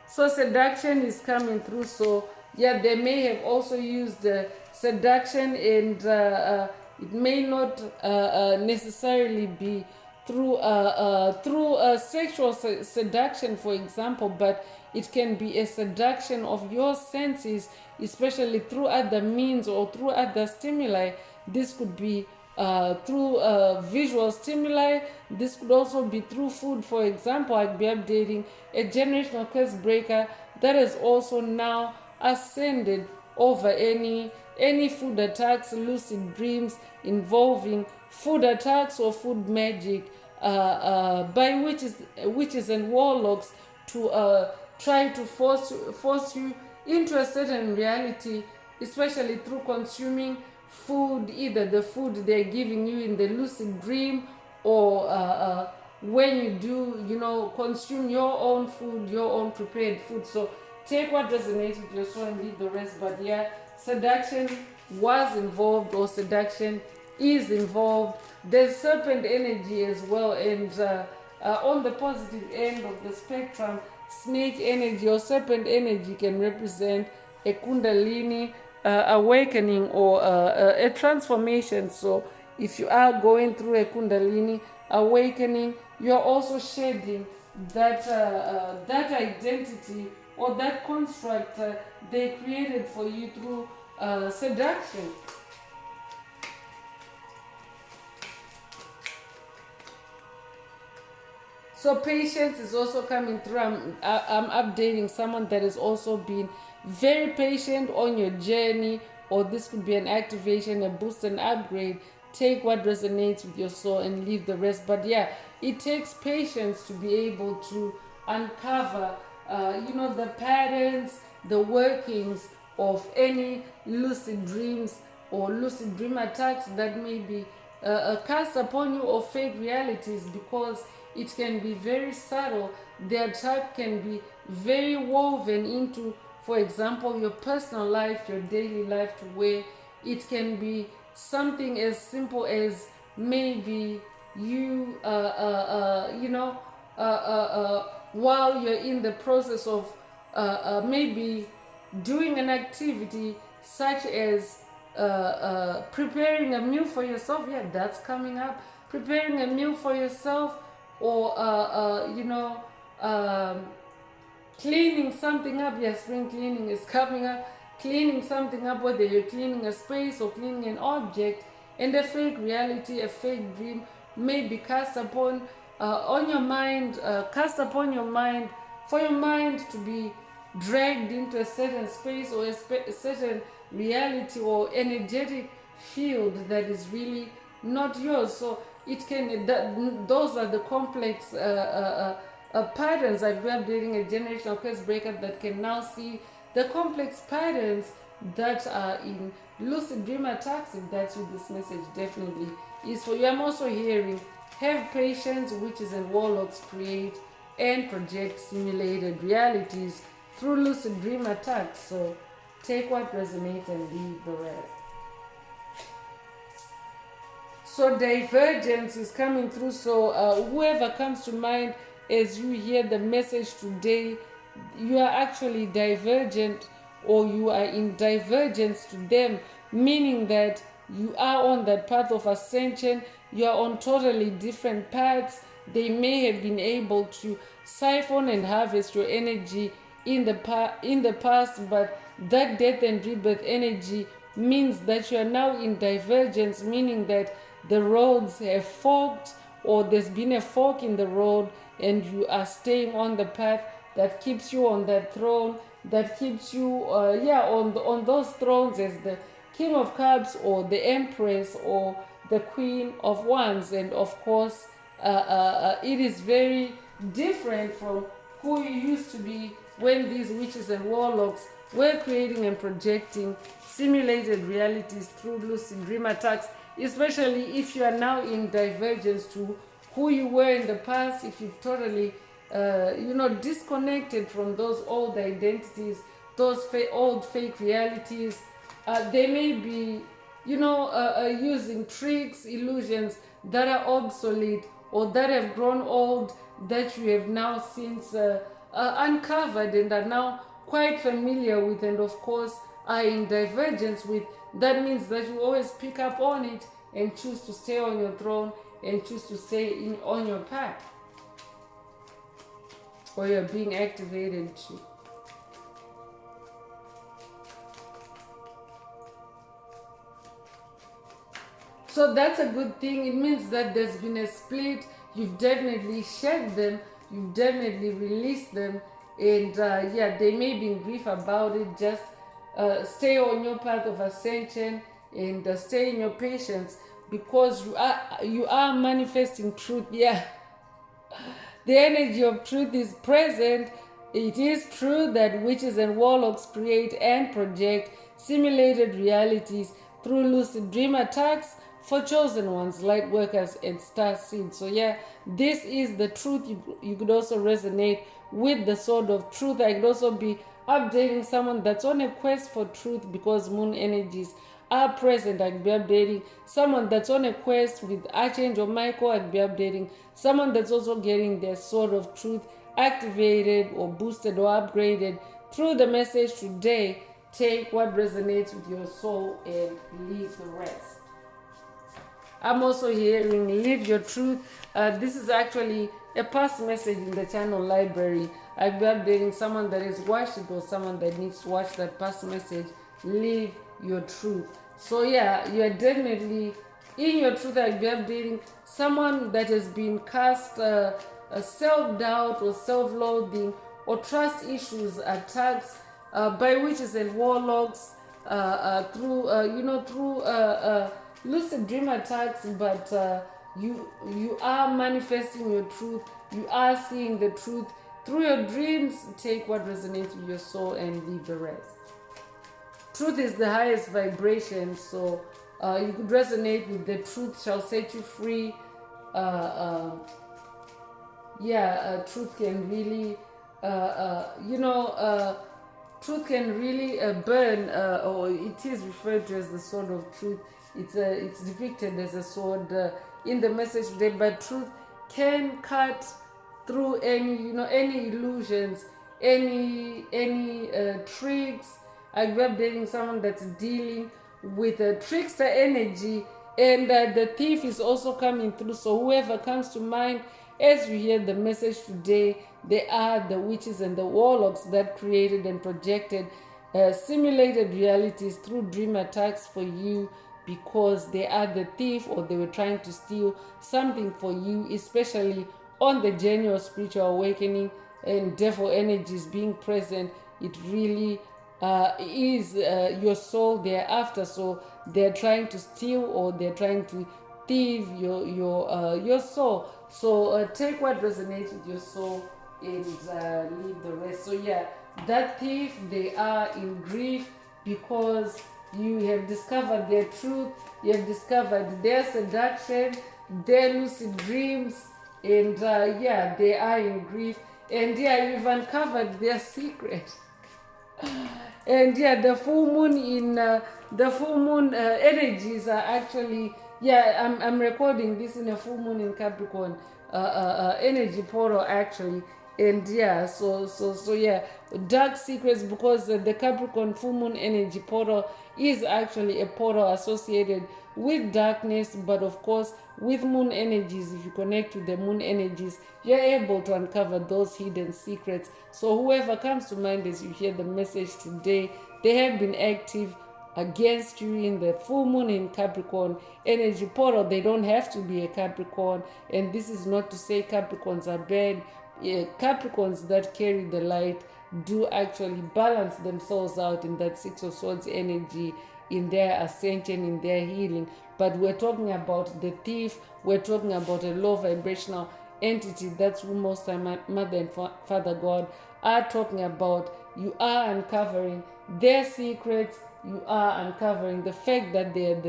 Speaker 1: So seduction is coming through. So yeah, they may have also used seduction and It may not necessarily be through sexual seduction, for example, but it can be a seduction of your senses, especially through other means or through other stimuli. This could be through visual stimuli. This could also be through food. For example, I'd be updating a generational curse breaker that has also now ascended over any food attacks, lucid dreams involving food attacks or food magic, by witches and warlocks to try to force you into a certain reality, especially through consuming food, either the food they're giving you in the lucid dream, or when you do, consume your own food, your own prepared food. So take what resonates with your soul and leave the rest. But yeah, seduction was involved, or seduction is involved. There's serpent energy as well, and on the positive end of the spectrum, snake energy or serpent energy can represent a kundalini awakening, or a transformation. So if you are going through a kundalini awakening, you are also shedding that that identity or that construct they created for you through seduction. So patience is also coming through. I'm updating someone that has also been very patient on your journey, or this could be an activation, a boost, an upgrade. Take what resonates with your soul and leave the rest. But yeah, it takes patience to be able to uncover, the patterns, the workings of any lucid dreams or lucid dream attacks that may be cast upon you, or fake realities, because it can be very subtle. The attack can be very woven into, for example, your personal life, your daily life, to where it can be something as simple as maybe you, while you're in the process of maybe doing an activity such as preparing a meal for yourself. Yeah, that's coming up. Preparing a meal for yourself, or cleaning something up. Yes, spring cleaning is coming up. Cleaning something up, whether you're cleaning a space or cleaning an object, and a fake reality, a fake dream may be cast upon on your mind, cast upon your mind, for your mind to be dragged into a certain space, or a certain reality or energetic field that is really not yours. So it can, those are the complex patterns. I've been updating a generational curse breaker that can now see the complex patterns that are in lucid dream attacks. If that's what this message definitely is for you. I'm also hearing, have patience. Witches and warlocks create and project simulated realities through lucid dream attacks. So take what resonates and leave the rest. So divergence is coming through. So whoever comes to mind as you hear the message today, you are actually divergent, or you are in divergence to them, meaning that you are on that path of ascension. You are on totally different paths. They may have been able to siphon and harvest your energy in the past, but that death and rebirth energy means that you are now in divergence, meaning that the roads have forked, or there's been a fork in the road, and you are staying on the path that keeps you on that throne, that keeps you on those thrones as the King of Cups, or the Empress, or the Queen of Wands. And of course, it is very different from who you used to be when these witches and warlocks were creating and projecting simulated realities through lucid dream attacks, especially if you are now in divergence to who you were in the past. If you've totally disconnected from those old identities, those old fake realities, they may be using tricks, illusions that are obsolete, or that have grown old, that you have now since uncovered and are now quite familiar with, and of course are in divergence with. That means that you always pick up on it and choose to stay on your throne and choose to stay on your path, or you're being activated to. So that's a good thing. It means that there's been a split. You've definitely shed them. You've definitely released them. And yeah, they may be in grief about it. Just stay on your path of ascension and stay in your patience, because you are manifesting truth. Yeah, the energy of truth is present. It is true that witches and warlocks create and project simulated realities through lucid dream attacks for chosen ones, light workers, and star seeds. So yeah, this is the truth. You could also resonate with the sword of truth. I could also be updating someone that's on a quest for truth, because moon energies are present. I could be updating someone that's on a quest with Archangel Michael. I could be updating someone that's also getting their sword of truth activated or boosted or upgraded through the message today. Take what resonates with your soul and leave the rest. I'm also hearing live your truth. This is actually a past message in the channel library. I'll be updating someone that has watched it or someone that needs to watch that past message. Live your truth. So yeah, you're definitely in your truth. I'll be updating someone that has been cast self-doubt or self-loathing or trust issues, attacks by witches and warlocks through lucid dream attacks, but you are manifesting your truth. You are seeing the truth through your dreams. Take what resonates with your soul and leave the rest. Truth is the highest vibration, so you could resonate with the truth shall set you free. Truth can really truth can really burn, or it is referred to as the sword of truth. It's depicted as a sword in the message today, but truth can cut through any illusions, any tricks. I'm updating someone that's dealing with a trickster energy, and the thief is also coming through. So whoever comes to mind as you hear the message today, they are the witches and the warlocks that created and projected simulated realities through dream attacks for you, because they are the thief, or they were trying to steal something for you, especially on the journey of spiritual awakening and devil energies being present. It really is your soul they're after. So they're trying to steal, or they're trying to thieve your soul. So take what resonates with your soul and leave the rest. So yeah, that thief, they are in grief because you have discovered their truth, you have discovered their seduction, their lucid dreams, and they are in grief. And yeah, you've uncovered their secret. And yeah, the full moon energies are actually, I'm recording this in a full moon in Capricorn energy portal actually. And yeah, so yeah, dark secrets, because the Capricorn full moon energy portal is actually a portal associated with darkness, but of course with moon energies. If you connect to the moon energies, you're able to uncover those hidden secrets. So whoever comes to mind as you hear the message today, they have been active against you in the full moon in Capricorn energy portal. They don't have to be a Capricorn, and this is not to say Capricorns are bad. Capricorns that carry the light do actually balance themselves out in that Six of Swords energy, in their ascension, in their healing. But we're talking about the thief. We're talking about a low vibrational entity. That's who Most High Mother and Father God are talking about. You are uncovering their secrets. You are uncovering the fact that they're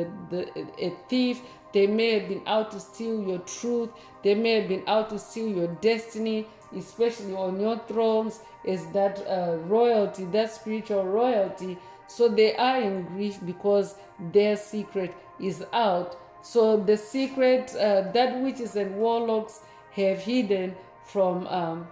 Speaker 1: a thief. They may have been out to steal your truth. They may have been out to steal your destiny, especially on your thrones, is that royalty, that spiritual royalty. So they are in grief because their secret is out. So the secret that witches and warlocks have hidden from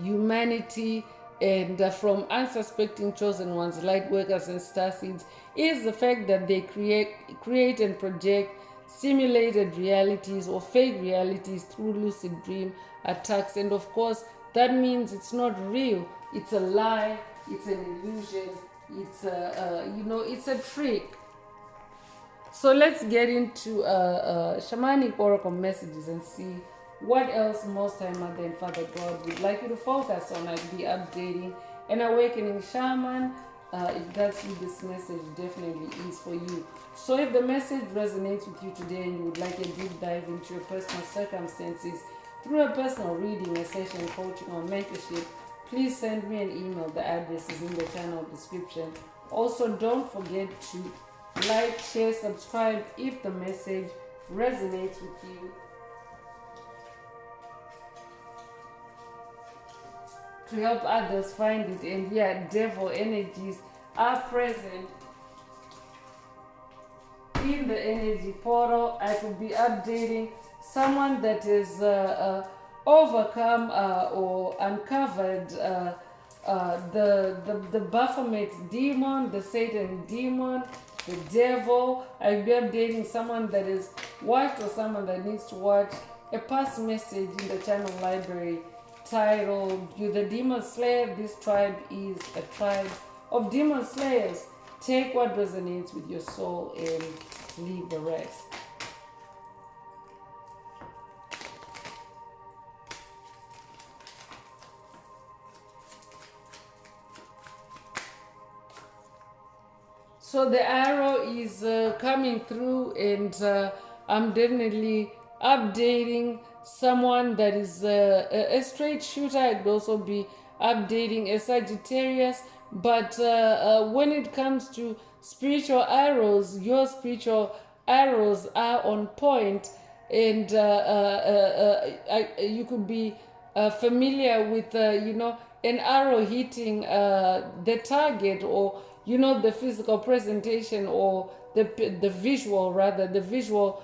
Speaker 1: humanity and from unsuspecting chosen ones, light workers and star seeds, is the fact that they create and project simulated realities or fake realities through lucid dream attacks. And of course, that means it's not real. It's a lie. It's an illusion. It's it's a trick. So let's get into shamanic oracle messages and see what else Most High Mother and Father God would like you to focus on. I'll be updating an awakening shaman. If that's you, this message definitely is for you. So if the message resonates with you today and you would like a deep dive into your personal circumstances through a personal reading, a session, coaching, or mentorship, please send me an email. The address is in the channel description. Also, don't forget to like, share, subscribe if the message resonates with you. To help others find it. And yeah, devil energies are present in the energy portal. I could be updating someone that is overcome or uncovered the Baphomet demon, the Satan demon, the devil. I'll be updating someone that is watched or someone that needs to watch a past message in the channel library titled "You the Demon Slayer." This tribe is a tribe of demon slayers. Take what resonates with your soul and leave the rest. So the arrow is coming through, and I'm definitely updating someone that is a straight shooter. I could also be updating a Sagittarius. But when it comes to spiritual arrows, your spiritual arrows are on point, and you could be familiar with an arrow hitting the target, or the physical presentation, or the visual, rather, the visual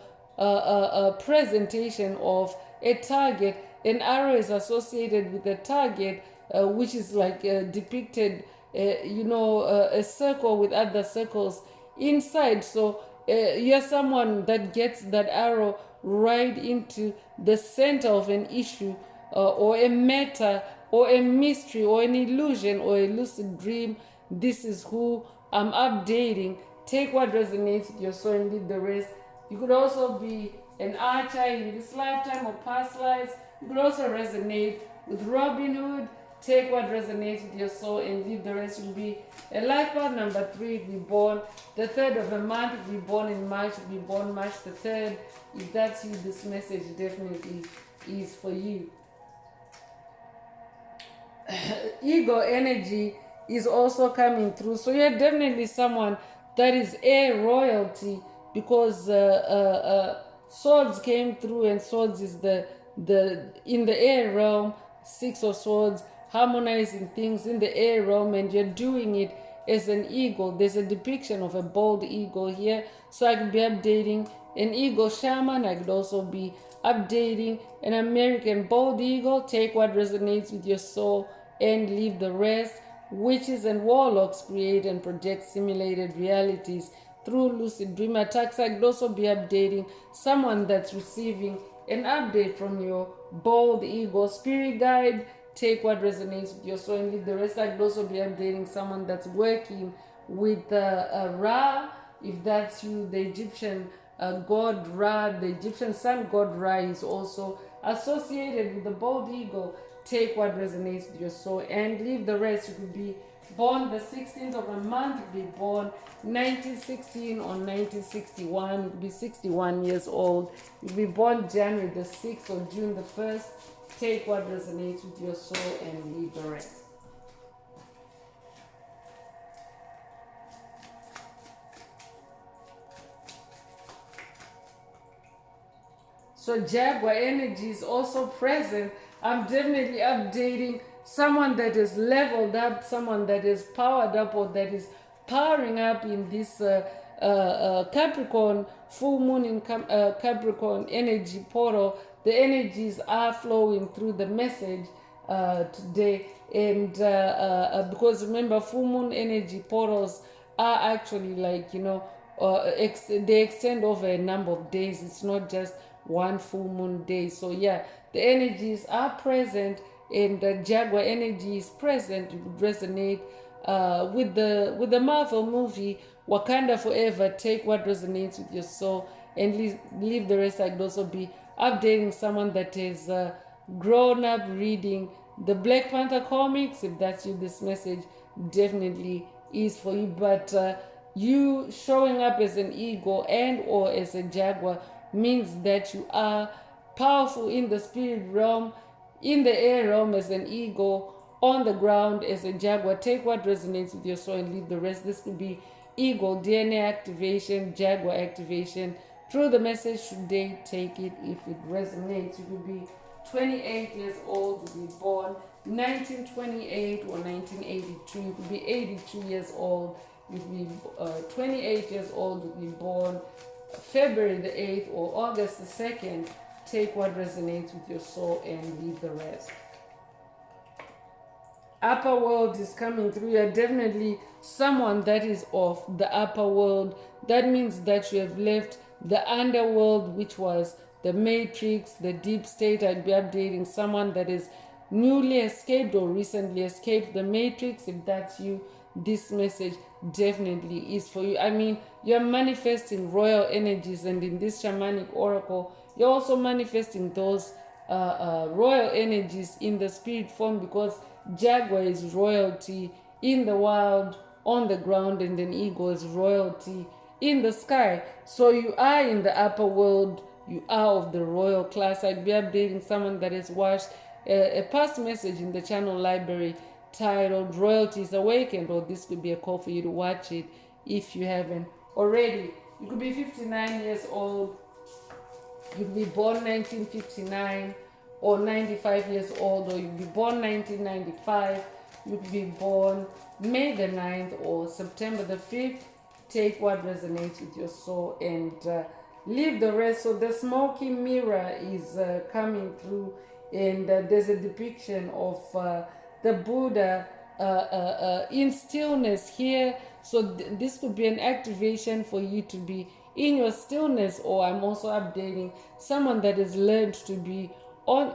Speaker 1: presentation of a target. An arrow is associated with a target, which is like depicted, a circle with other circles inside. So you're someone that gets that arrow right into the center of an issue, or a matter, or a mystery, or an illusion, or a lucid dream. This is who I'm updating. Take what resonates with your soul and leave the rest. You could also be an archer in this lifetime or past lives. You could also resonate with Robin Hood. Take what resonates with your soul and leave the rest. You'll be a life path number 3, be born the 3rd of a month, be born in March, be born March the 3rd. If that's you, this message definitely is for you. Ego energy is also coming through. So you're definitely someone that is air royalty, because swords came through, and swords is the in the air realm. 6 of swords, harmonizing things in the air realm, and you're doing it as an eagle. There's a depiction of a bald eagle here. So I could be updating an eagle shaman. I could also be updating an American bald eagle. Take what resonates with your soul and leave the rest. Witches and warlocks create and project simulated realities through lucid dream attacks. I could also be updating someone that's receiving an update from your bald eagle spirit guide. Take what resonates with your soul and leave the rest. I could also be updating someone that's working with Ra. If that's you, the Egyptian god Ra, the Egyptian sun god Ra is also associated with the bald eagle. Take what resonates with your soul and leave the rest. You could be born the 16th of a month, be born 1916 or 1961. You could be 61 years old. You could be born January the 6th or June the 1st. Take what resonates with your soul and leave the rest. So Jaguar energy is also present. I'm definitely updating someone that is leveled up, someone that is powered up, or that is powering up in this Capricorn, full moon in Capricorn energy portal. The energies are flowing through the message today. And because remember, full moon energy portals are actually like, they extend over a number of days. It's not just one full moon day. So yeah, the energies are present, and the Jaguar energy is present. It would resonate with the Marvel movie Wakanda Forever. Take what resonates with your soul and leave the rest. I could also be updating someone that is grown up reading the Black Panther comics. If that's you, this message definitely is for you. But you showing up as an eagle and or as a jaguar means that you are powerful in the spirit realm, in the air realm as an eagle, on the ground as a jaguar. Take what resonates with your soul and leave the rest. This could be eagle DNA activation, jaguar activation. Through the message today, take it if it resonates. You could be 28 years old, you could be born 1928 or 1982. You could be 82 years old. You could be 28 years old. You could be born February the 8th or August the 2nd. Take what resonates with your soul and leave the rest. Upper world is coming through. You're definitely someone that is of the upper world. That means that you have left the underworld, which was the matrix, the deep state. I'd be updating someone that is newly escaped or recently escaped the matrix. If that's you, this message definitely is for you. I mean, you're manifesting royal energies, and in this shamanic oracle, you're also manifesting those royal energies in the spirit form, because jaguar is royalty in the wild, on the ground, and an eagle is royalty in the sky. So you are in the upper world, you are of the royal class. I'd be updating someone that has watched a past message in the channel library titled Royalty is Awakened, or this could be a call for you to watch it if you haven't already. You could be 59 years old, you could be born 1959 or 95 years old, or you'd be born 1995, you could be born May the 9th or September the 5th. Take what resonates with your soul and leave the rest. So the smoky mirror is coming through, and there's a depiction of the Buddha in stillness here. So this could be an activation for you to be in your stillness, or I'm also updating someone that has learned to be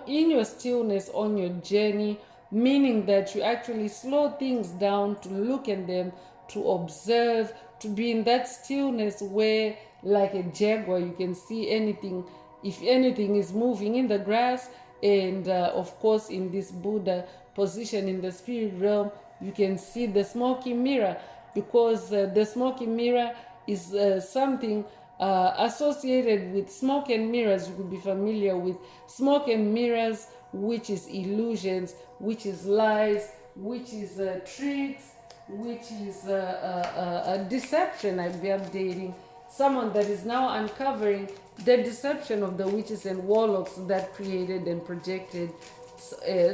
Speaker 1: in your stillness on your journey, meaning that you actually slow things down to look at them, to observe, to be in that stillness where, like a jaguar, you can see anything, if anything is moving in the grass. And of course, in this Buddha position in the spirit realm, you can see the smoky mirror, because the smoky mirror is something associated with smoke and mirrors. You could be familiar with smoke and mirrors, which is illusions, which is lies, which is tricks, which is a deception. I'll be updating someone that is now uncovering the deception of the witches and warlocks that created and projected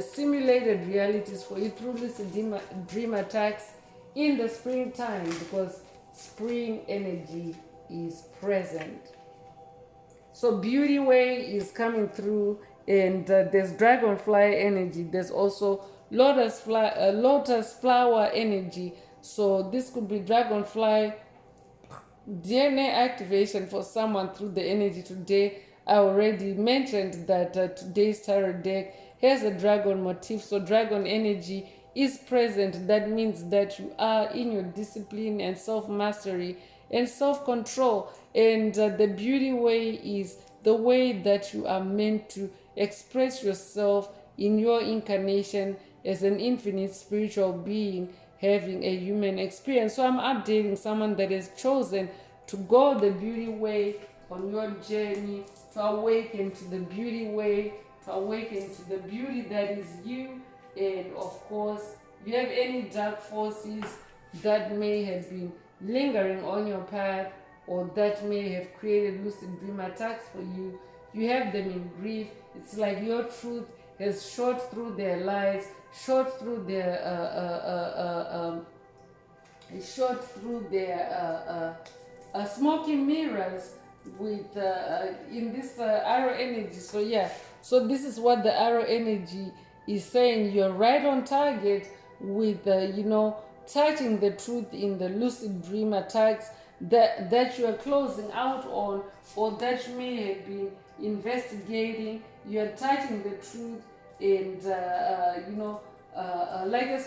Speaker 1: simulated realities for you through lucid dream attacks in the springtime, because spring energy is present. So beauty way is coming through, and there's dragonfly energy. There's also lotus flower energy. So this could be dragonfly DNA activation for someone through the energy today. I already mentioned that today's tarot deck has a dragon motif, so dragon energy is present. That means that you are in your discipline and self-mastery and self-control, and the beauty way is the way that you are meant to express yourself in your incarnation as an infinite spiritual being having a human experience. So I'm updating someone that has chosen to go the beauty way on your journey, to awaken to the beauty way, to awaken to the beauty that is you. And of course, if you have any dark forces that may have been lingering on your path, or that may have created lucid dream attacks for you, you have them in grief. It's like your truth has shot through their lies, shot through their smoky mirrors with in this arrow energy. So yeah, so this is what the arrow energy is saying. You're right on target with touching the truth in the lucid dream attacks. that you are closing out on, or that you may have been investigating. You are touching the truth, and like a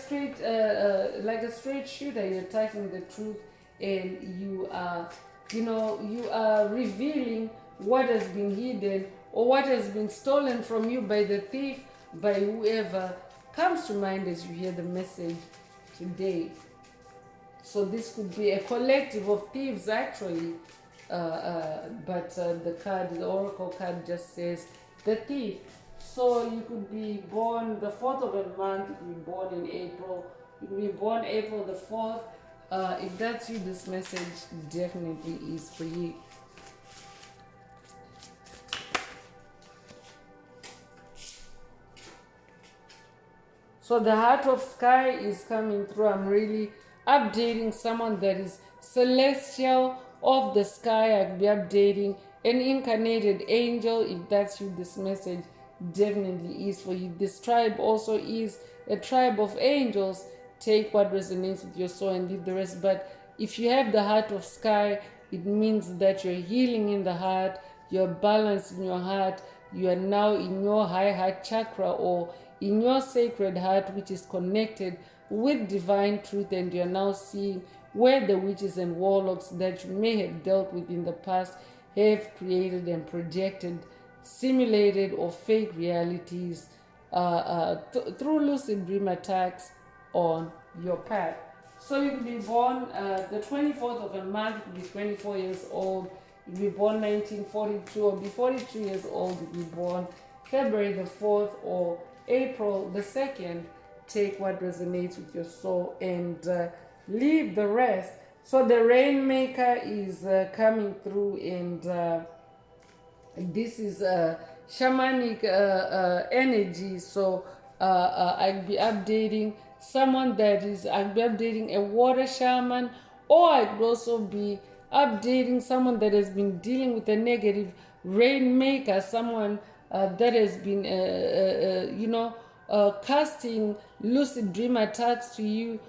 Speaker 1: straight shooter, you're touching the truth, and you are revealing what has been hidden or what has been stolen from you by the thief, by whoever comes to mind as you hear the message today. So this could be a collective of thieves, actually, but the oracle card just says the thief. So you could be born the 4th of a month, you could be born in April, you could be born April the 4th. If that's you, this message definitely is for you. So the heart of sky is coming through. I'm really updating someone that is celestial of the sky. I'll be updating an incarnated angel. If that's you, this message definitely is for you. This tribe also is a tribe of angels. Take what resonates with your soul and leave the rest. But if you have the heart of sky, it means that you're healing in the heart, you're balanced in your heart, you are now in your high heart chakra, or in your sacred heart, which is connected with divine truth, and you're now seeing where the witches and warlocks that you may have dealt with in the past have created and projected simulated or fake realities through lucid dream attacks on your path. So you could be born the 24th of a month, you could be 24 years old, you could be born 1942, or be 42 years old, you could be born February the 4th or April the 2nd. Take what resonates with your soul and leave the rest. So the Rainmaker is coming through, and this is shamanic energy. So I'll be updating someone I'll be updating a water shaman, or I could also be updating someone that has been dealing with a negative Rainmaker, someone that has been casting lucid dream attacks to you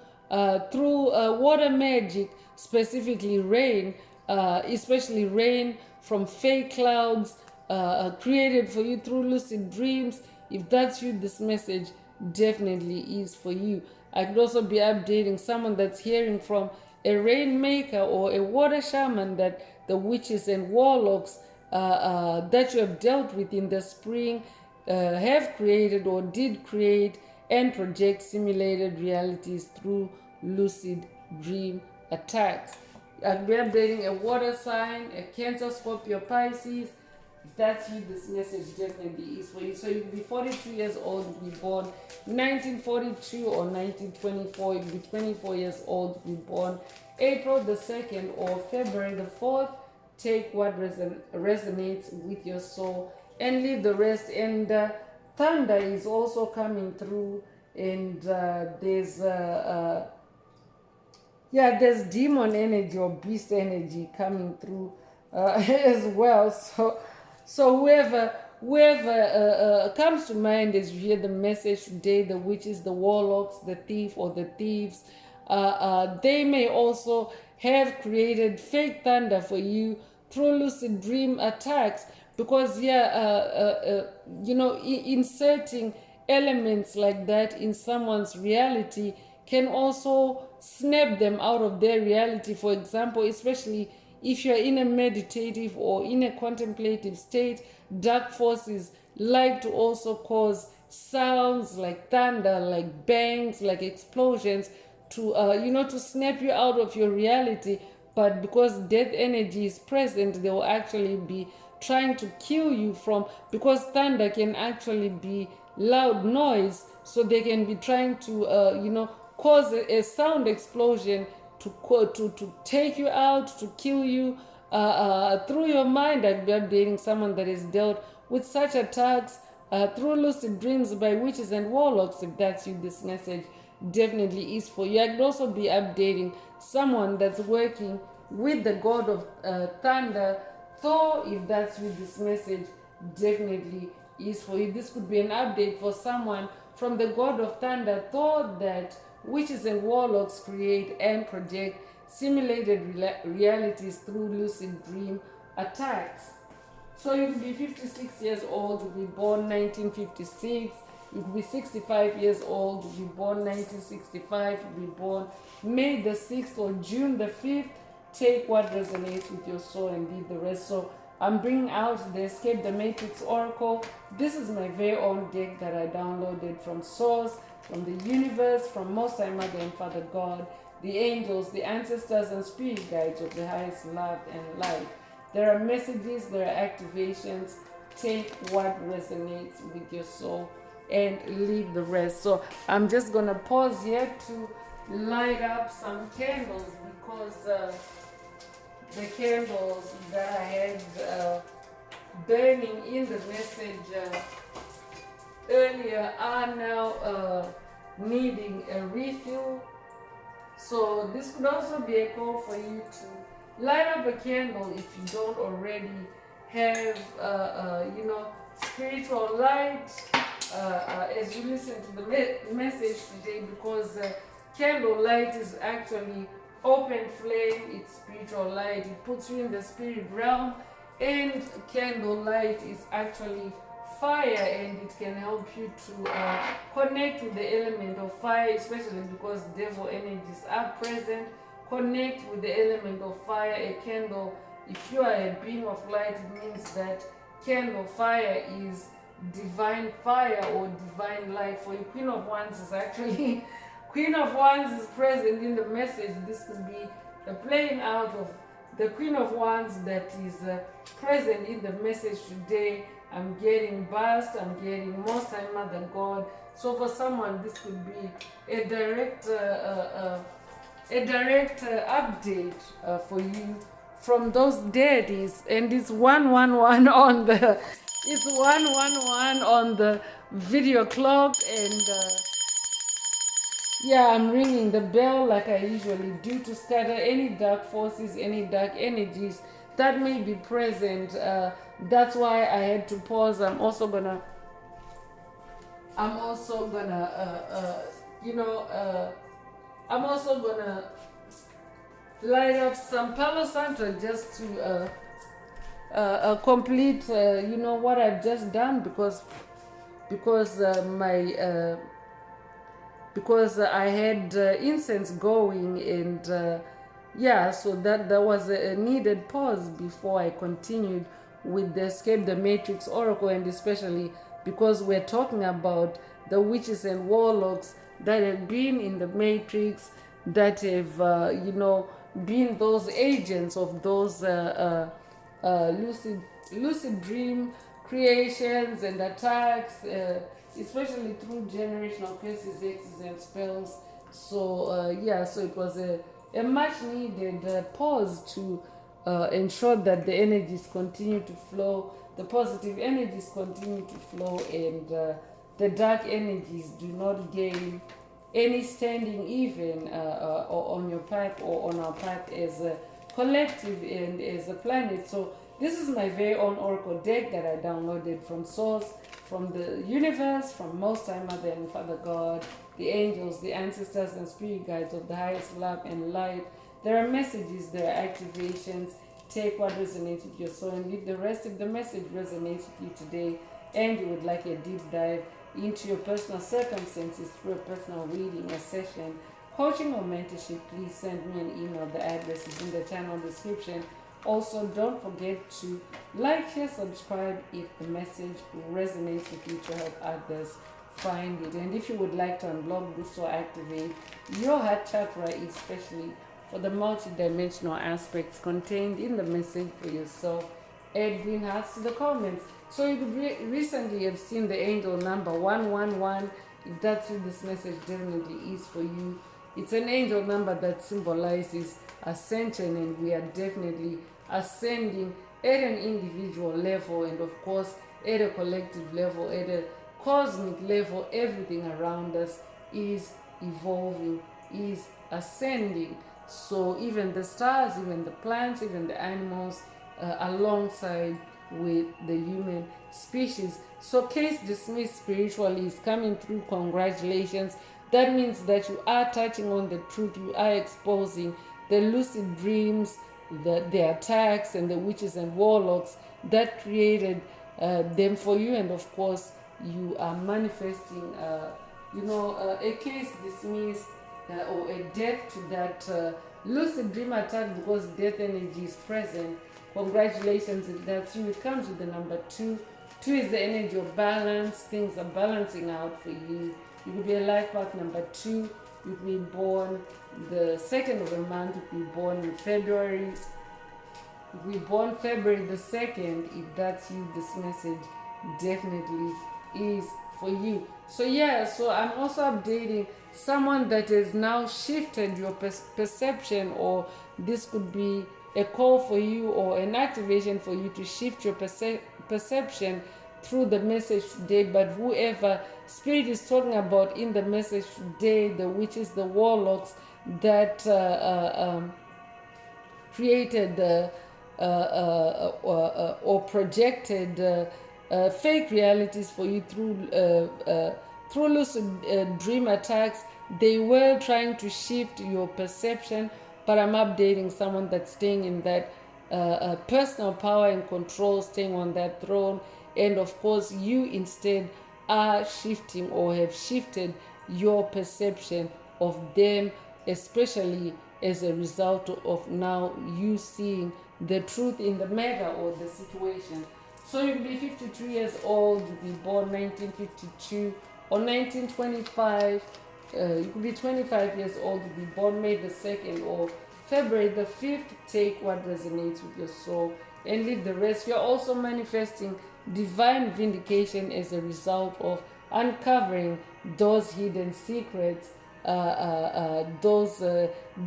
Speaker 1: through water magic, specifically rain, especially rain from fake clouds created for you through lucid dreams. If that's you, this message definitely is for you. I could also be updating someone that's hearing from a Rainmaker or a water shaman, that the witches and warlocks that you have dealt with in the spring have created or did create and project simulated realities through lucid dream attacks. I'll be updating a water sign, a Cancer, Scorpio, Pisces. If that's you, this message definitely is for you. So you'll be 42 years old, you'll be born 1942 or 1924, you'll be 24 years old, you'll be born April the 2nd or February the 4th. Take what resonates with your soul and leave the rest. And thunder is also coming through, and there's demon energy or beast energy coming through as well. So whoever comes to mind as you hear the message today, the witches, the warlocks, the thief or the thieves, they may also have created fake thunder for you through lucid dream attacks, because inserting elements like that in someone's reality can also snap them out of their reality. For example, especially if you're in a meditative or in a contemplative state, dark forces like to also cause sounds like thunder, like bangs, like explosions, to snap you out of your reality. But because death energy is present, they will actually be trying to kill you because thunder can actually be loud noise, so they can be trying to cause a sound explosion to take you out, to kill you through your mind. I'd be updating someone that has dealt with such attacks through lucid dreams by witches and warlocks. If that's you, this message definitely is for you. I could also be updating someone that's working with the god of thunder, Thor. If that's you, this message definitely is for you. This could be an update for someone from the god of thunder, Thor, that witches and warlocks create and project simulated realities through lucid dream attacks. So you could be 56 years old, you could be born 1956, you could be 65 years old, you could be born 1965, you could be born May the 6th or June the 5th. Take what resonates with your soul and leave the rest. So I'm bringing out the Escape the Matrix Oracle. This is my very own deck that I downloaded from Source, from the universe, from Most High Mother and Father God, the angels, the ancestors and spirit guides of the highest love and light. There are messages, there are activations. Take what resonates with your soul and leave the rest. So I'm just going to pause here to light up some candles because the candles that I had burning in the message earlier are now needing a refill. So this could also be a call for you to light up a candle if you don't already have, spiritual light as you listen to the message today, because candle light is actually open flame, it's spiritual light, it puts you in the spirit realm, and candle light is actually fire, and it can help you to connect with the element of fire, especially because devil energies are present. Connect with the element of fire. A candle, if you are a being of light, it means that candle fire is divine fire or divine light. For you, Queen of Wands is actually Queen of Wands is present in the message. This could be the playing out of the Queen of Wands that is present in the message today. I'm getting Bust, I'm getting Most High Mother God. So for someone, this could be a direct update for you from those deities. And it's 111 on the it's 111 on the video clock, and yeah, I'm ringing the bell like I usually do to scatter any dark forces, any dark energies that may be present. That's why I had to pause. I'm also gonna I'm also gonna light up some Palo Santo just to complete what I've just done, because I had incense going, and so that there was a needed pause before I continued with the Escape the Matrix Oracle, and especially because we're talking about the witches and warlocks that have been in the Matrix, that have been those agents of those lucid dream creations and attacks, especially through generational curses, hexes, and spells. So so it was a much needed pause to ensure that the energies continue to flow, the positive energies continue to flow, and the dark energies do not gain any standing even on your path or on our path as a collective and as a planet. So this is my very own oracle deck that I downloaded from Source, from the universe, from Most High Mother and Father God, the angels, the ancestors and spirit guides of the highest love and light. There are messages, there are activations. Take what resonates with your soul and leave the rest. If the message resonates with you today and you would like a deep dive into your personal circumstances through a personal reading, a session, coaching or mentorship, please send me an email. The address is in the channel description. Also, don't forget to like, share, subscribe if the message resonates with you to help others find it. And if you would like to unblock, boost, or activate your heart chakra, especially for the multidimensional aspects contained in the message for yourself, add green hearts to the comments. So you could recently have seen the angel number 111. If that's who this message definitely is for you. It's an angel number that symbolizes ascension, and we are definitely ascending at an individual level, and of course at a collective level, at a cosmic level. Everything around us is evolving, is ascending. So even the stars, even the plants, even the animals, alongside with the human species. So case dismissed spiritually is coming through. Congratulations. That means that you are touching on the truth. You are exposing the the lucid dreams, the attacks, and the witches and warlocks that created them for you. And of course, you are manifesting, a case dismissed or a death to that lucid dream attack, because death energy is present. Congratulations if that's you. It comes with the number 2. 2 is the energy of balance. Things are balancing out for you. You could be a life path number 2. You could be born the 2nd of the month. You could be born in February. You could be born February the 2nd. If that's you, this message definitely is for you. So I'm also updating someone that has now shifted your perception, or this could be a call for you or an activation for you to shift your perception through the message today. But whoever Spirit is talking about in the message today, the witches, the warlocks that created or projected fake realities for you through lucid dream attacks, they were trying to shift your perception. But I'm updating someone that's staying in that personal power and control, staying on that throne. And of course, you instead are shifting or have shifted your perception of them, especially as a result of now you seeing the truth in the matter or the situation. So you could be 53 years old, you could be born 1952 or 1925. You could be 25 years old, you could be born May the 2nd or February the 5th. Take what resonates with your soul and leave the rest. You're also manifesting divine vindication as a result of uncovering those hidden secrets, those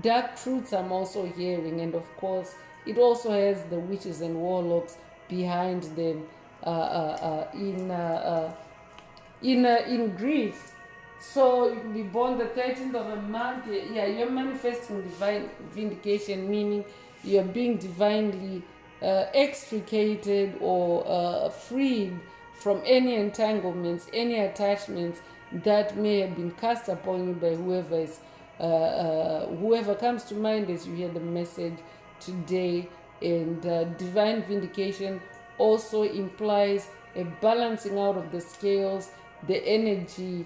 Speaker 1: dark truths I'm also hearing. And of course, it also has the witches and warlocks behind them in grief. So you can be born the 13th of a month. You're manifesting divine vindication, meaning you're being divinely extricated or freed from any entanglements, any attachments that may have been cast upon you by whoever comes to mind as you hear the message today. And divine vindication also implies a balancing out of the scales, the energy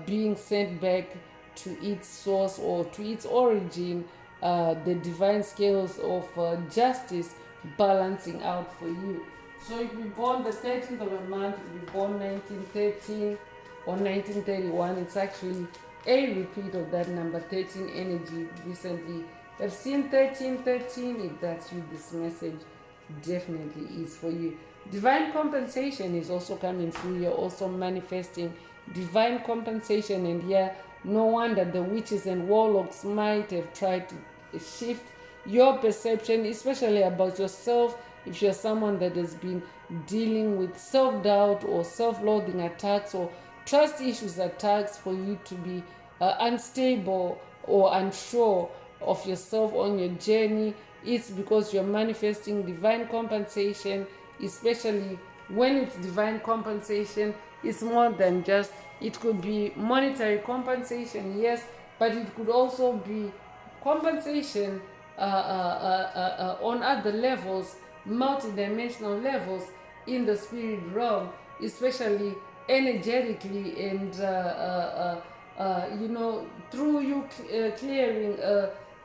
Speaker 1: being sent back to its source or to its origin, the divine scales of justice balancing out for you. So if you born the 13th of a month, if you born 1913 or 1931, it's actually a repeat of that number 13 energy. Recently I've seen 1313. If that's you, this message definitely is for you. Divine compensation is also coming through. You're also manifesting divine compensation, and no wonder the witches and warlocks might have tried to shift your perception, especially about yourself. If you're someone that has been dealing with self-doubt or self-loathing attacks or trust issues attacks, for you to be unstable or unsure of yourself on your journey, it's because you're manifesting divine compensation. Especially when it's divine compensation, it's more than just, it could be monetary compensation, yes, but it could also be compensation on other levels, multidimensional levels in the spirit realm, especially energetically, and through you clearing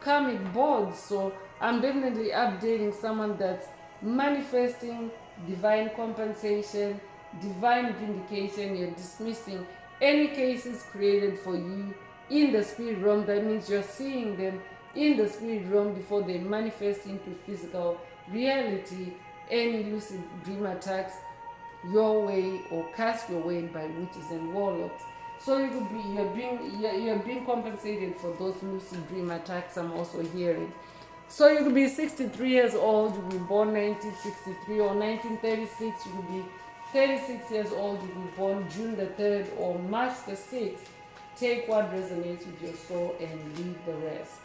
Speaker 1: karmic boards. So I'm definitely updating someone that's manifesting divine compensation, divine vindication. You're dismissing any cases created for you in the spirit realm. That means you're seeing them in the spirit realm before they manifest into physical reality. Any lucid dream attacks your way or cast your way by witches and warlocks. So you could be you're being compensated for those lucid dream attacks. I'm also hearing. So you could be 63 years old, you could be born 1963 or 1936, you could be 36 years old, you could be born June the 3rd or March the 6th. Take what resonates with your soul and leave the rest.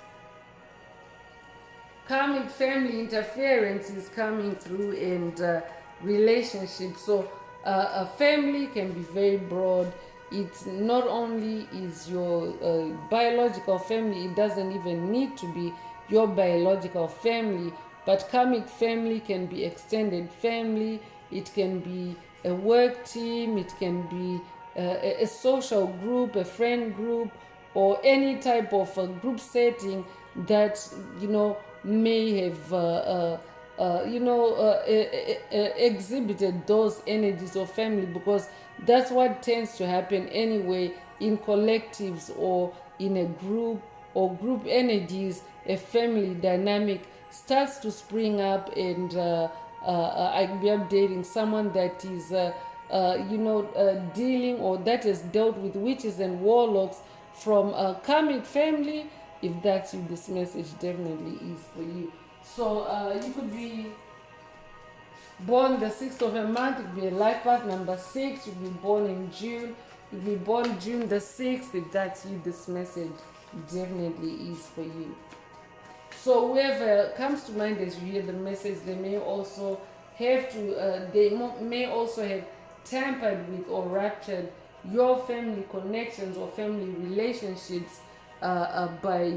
Speaker 1: Karmic family interference is coming through, and relationships. So a family can be very broad. It's not only is your biological family, it doesn't even need to be your biological family. But karmic family can be extended family, it can be a work team, it can be a social group, a friend group, or any type of a group setting that may have exhibited those energies of family, because that's what tends to happen anyway in collectives or in a group, or group energies. A family dynamic starts to spring up, and I'll be updating someone that is dealing, or that has dealt with witches and warlocks from a karmic family. If that's you, this message definitely is for you. So you could be born the 6th of a month, it could be a life path number 6, you could be born in June, you could be born June the 6th. If that's you, this message definitely is for you. So whoever comes to mind as you hear the message, they may also have tampered with or ruptured your family connections or family relationships by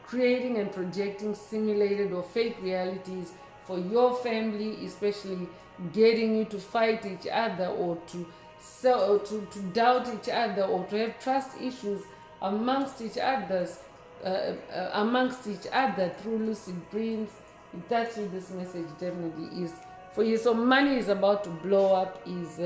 Speaker 1: creating and projecting simulated or fake realities for your family, especially getting you to fight each other, or to doubt each other, or to have trust issues amongst each other through lucid dreams. If that's what this message definitely is for you. So money is about to blow up, is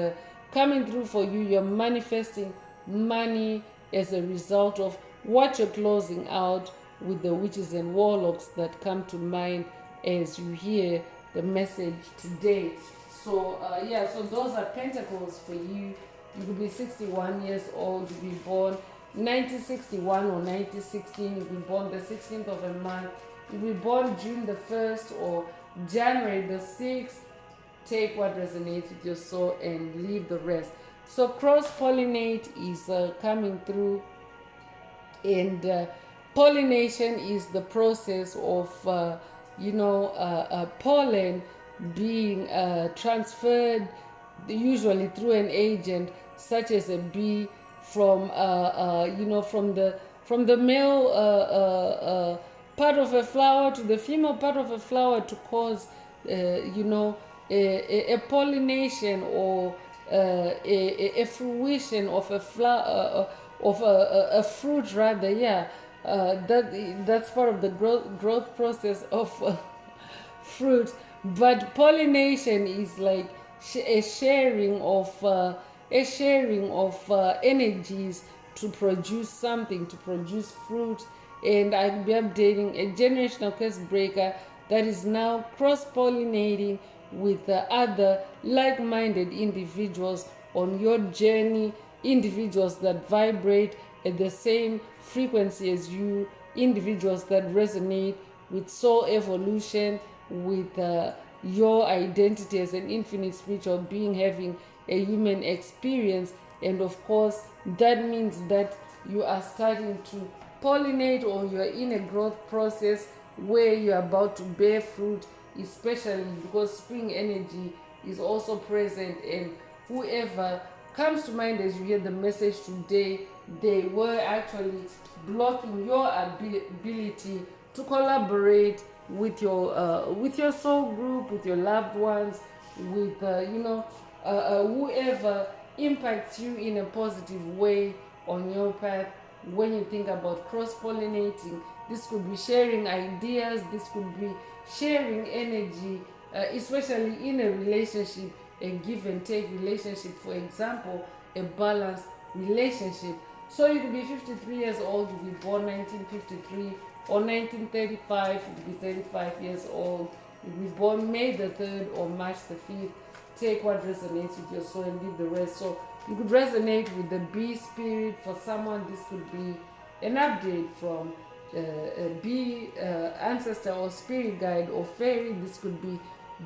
Speaker 1: coming through for you. You're manifesting money as a result of what you're closing out with the witches and warlocks that come to mind as you hear the message today. So so those are pentacles for you. You could be 61 years old, you could be born 1961 or 1916, you could be born the 16th of a month, you could be born June the 1st or January the 6th. Take what resonates with your soul and leave the rest. So cross-pollinate is coming through, and pollination is the process of pollen being transferred, usually through an agent such as a bee, from from the male part of a flower to the female part of a flower, to cause a pollination, or a fruition of a flower, of a fruit rather. That's part of the growth process of fruit. But pollination is like a sharing of energies to produce something, to produce fruit. And I'll be updating a generational curse breaker that is now cross-pollinating with other like-minded individuals on your journey, individuals that vibrate at the same frequency as you, individuals that resonate with soul evolution, with your identity as an infinite spiritual being having a human experience. And of course, that means that you are starting to pollinate, or you're in a growth process where you're about to bear fruit, especially because spring energy is also present. And whoever comes to mind as you hear the message today, they were actually blocking your ability to collaborate with your soul group, with your loved ones, with whoever impacts you in a positive way on your path. When you think about cross-pollinating, this could be sharing ideas, this could be sharing energy, especially in a relationship, a give and take relationship, for example, a balanced relationship. So you could be 53 years old, you could be born 1953, or 1935, you could be 35 years old, you could be born May the 3rd or March the 5th. Take what resonates with your soul and leave the rest. So you could resonate with the bee spirit. For someone, this could be an update from a bee ancestor or spirit guide or fairy. This could be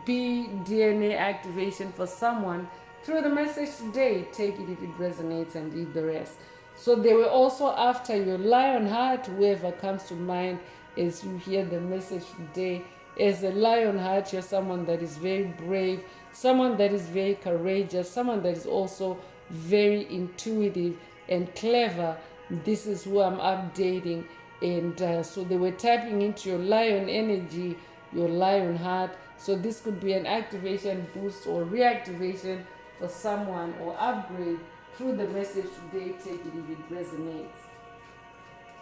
Speaker 1: bee DNA activation for someone. Through the message today, take it if it resonates and leave the rest. So they were also after your lion heart, whoever comes to mind as you hear the message today. As a lion heart, you're someone that is very brave, someone that is very courageous, someone that is also very intuitive and clever. This is who I'm updating And so they were tapping into your lion energy, your lion heart. So this could be an activation boost or reactivation for someone, or upgrade through the message today. Take it if it resonates.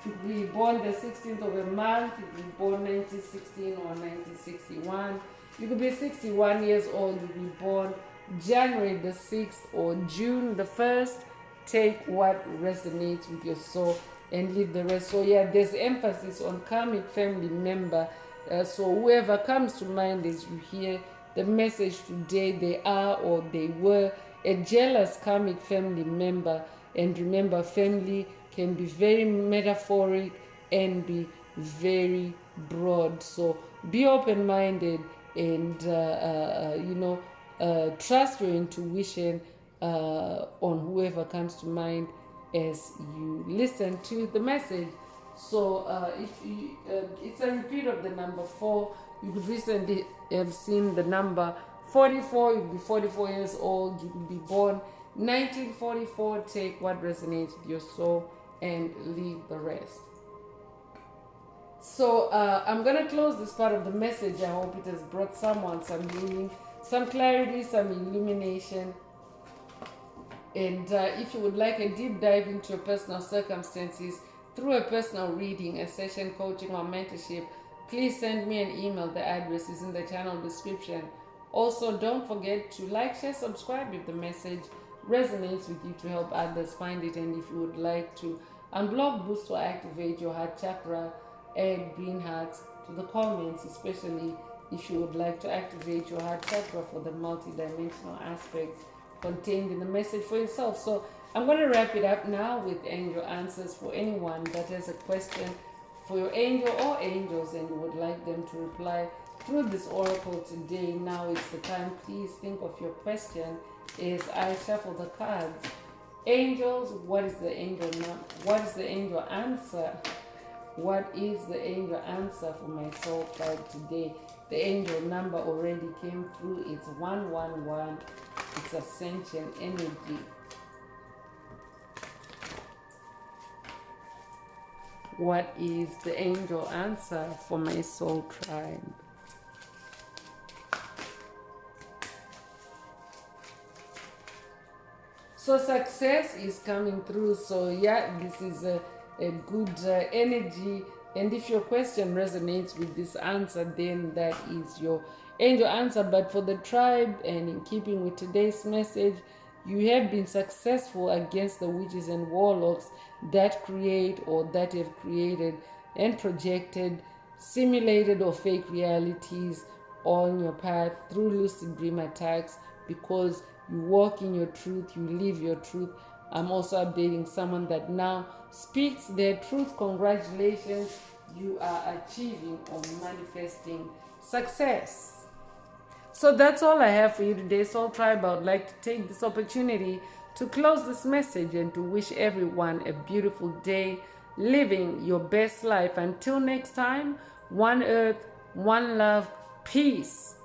Speaker 1: You could be born the 16th of a month, you could be born 1916 or 1961. You could be 61 years old, you could be born January the 6th or June the 1st. Take what resonates with your soul and leave the rest. So yeah, there's emphasis on karmic family member. So whoever comes to mind as you hear the message today, they are or they were a jealous karmic family member. And remember, family can be very metaphoric and be very broad. So be open-minded and trust your intuition on whoever comes to mind as you listen to the message. So if you, it's a repeat of the number 4. You could recently have seen the number 44. You could be 44 years old. You could be born 1944. Take what resonates with your soul and leave the rest. So I'm going to close this part of the message. I hope it has brought someone some healing, some clarity, some illumination. And if you would like a deep dive into your personal circumstances through a personal reading, a session, coaching, or mentorship, please send me an email. The address is in the channel description. Also, don't forget to like, share, subscribe if the message resonates with you, to help others find it. And if you would like to unblock, boost, or activate your heart chakra, add green hearts to the comments, especially if you would like to activate your heart chakra for the multidimensional aspects contained in the message for yourself. So I'm going to wrap it up now with angel answers for anyone that has a question for your angel or angels and you would like them to reply through this oracle today. Now is the time. Please think of your question as I shuffle the cards. Angels, what is the angel what is the angel answer? What is the angel answer for my soul tribe today? The angel number already came through. It's 111. It's Ascension energy. What is the angel answer for my soul tribe? So success is coming through. So yeah, this is a good energy. And if your question resonates with this answer, then that is your angel answer. But for the tribe, and in keeping with today's message, you have been successful against the witches and warlocks that create or that have created and projected simulated or fake realities on your path through lucid dream attacks, because you walk in your truth, you live your truth. I'm also updating someone that now speaks their truth. Congratulations, you are achieving or manifesting success. So that's all I have for you today, Soul Tribe. I would like to take this opportunity to close this message and to wish everyone a beautiful day, living your best life. Until next time, one earth, one love, peace.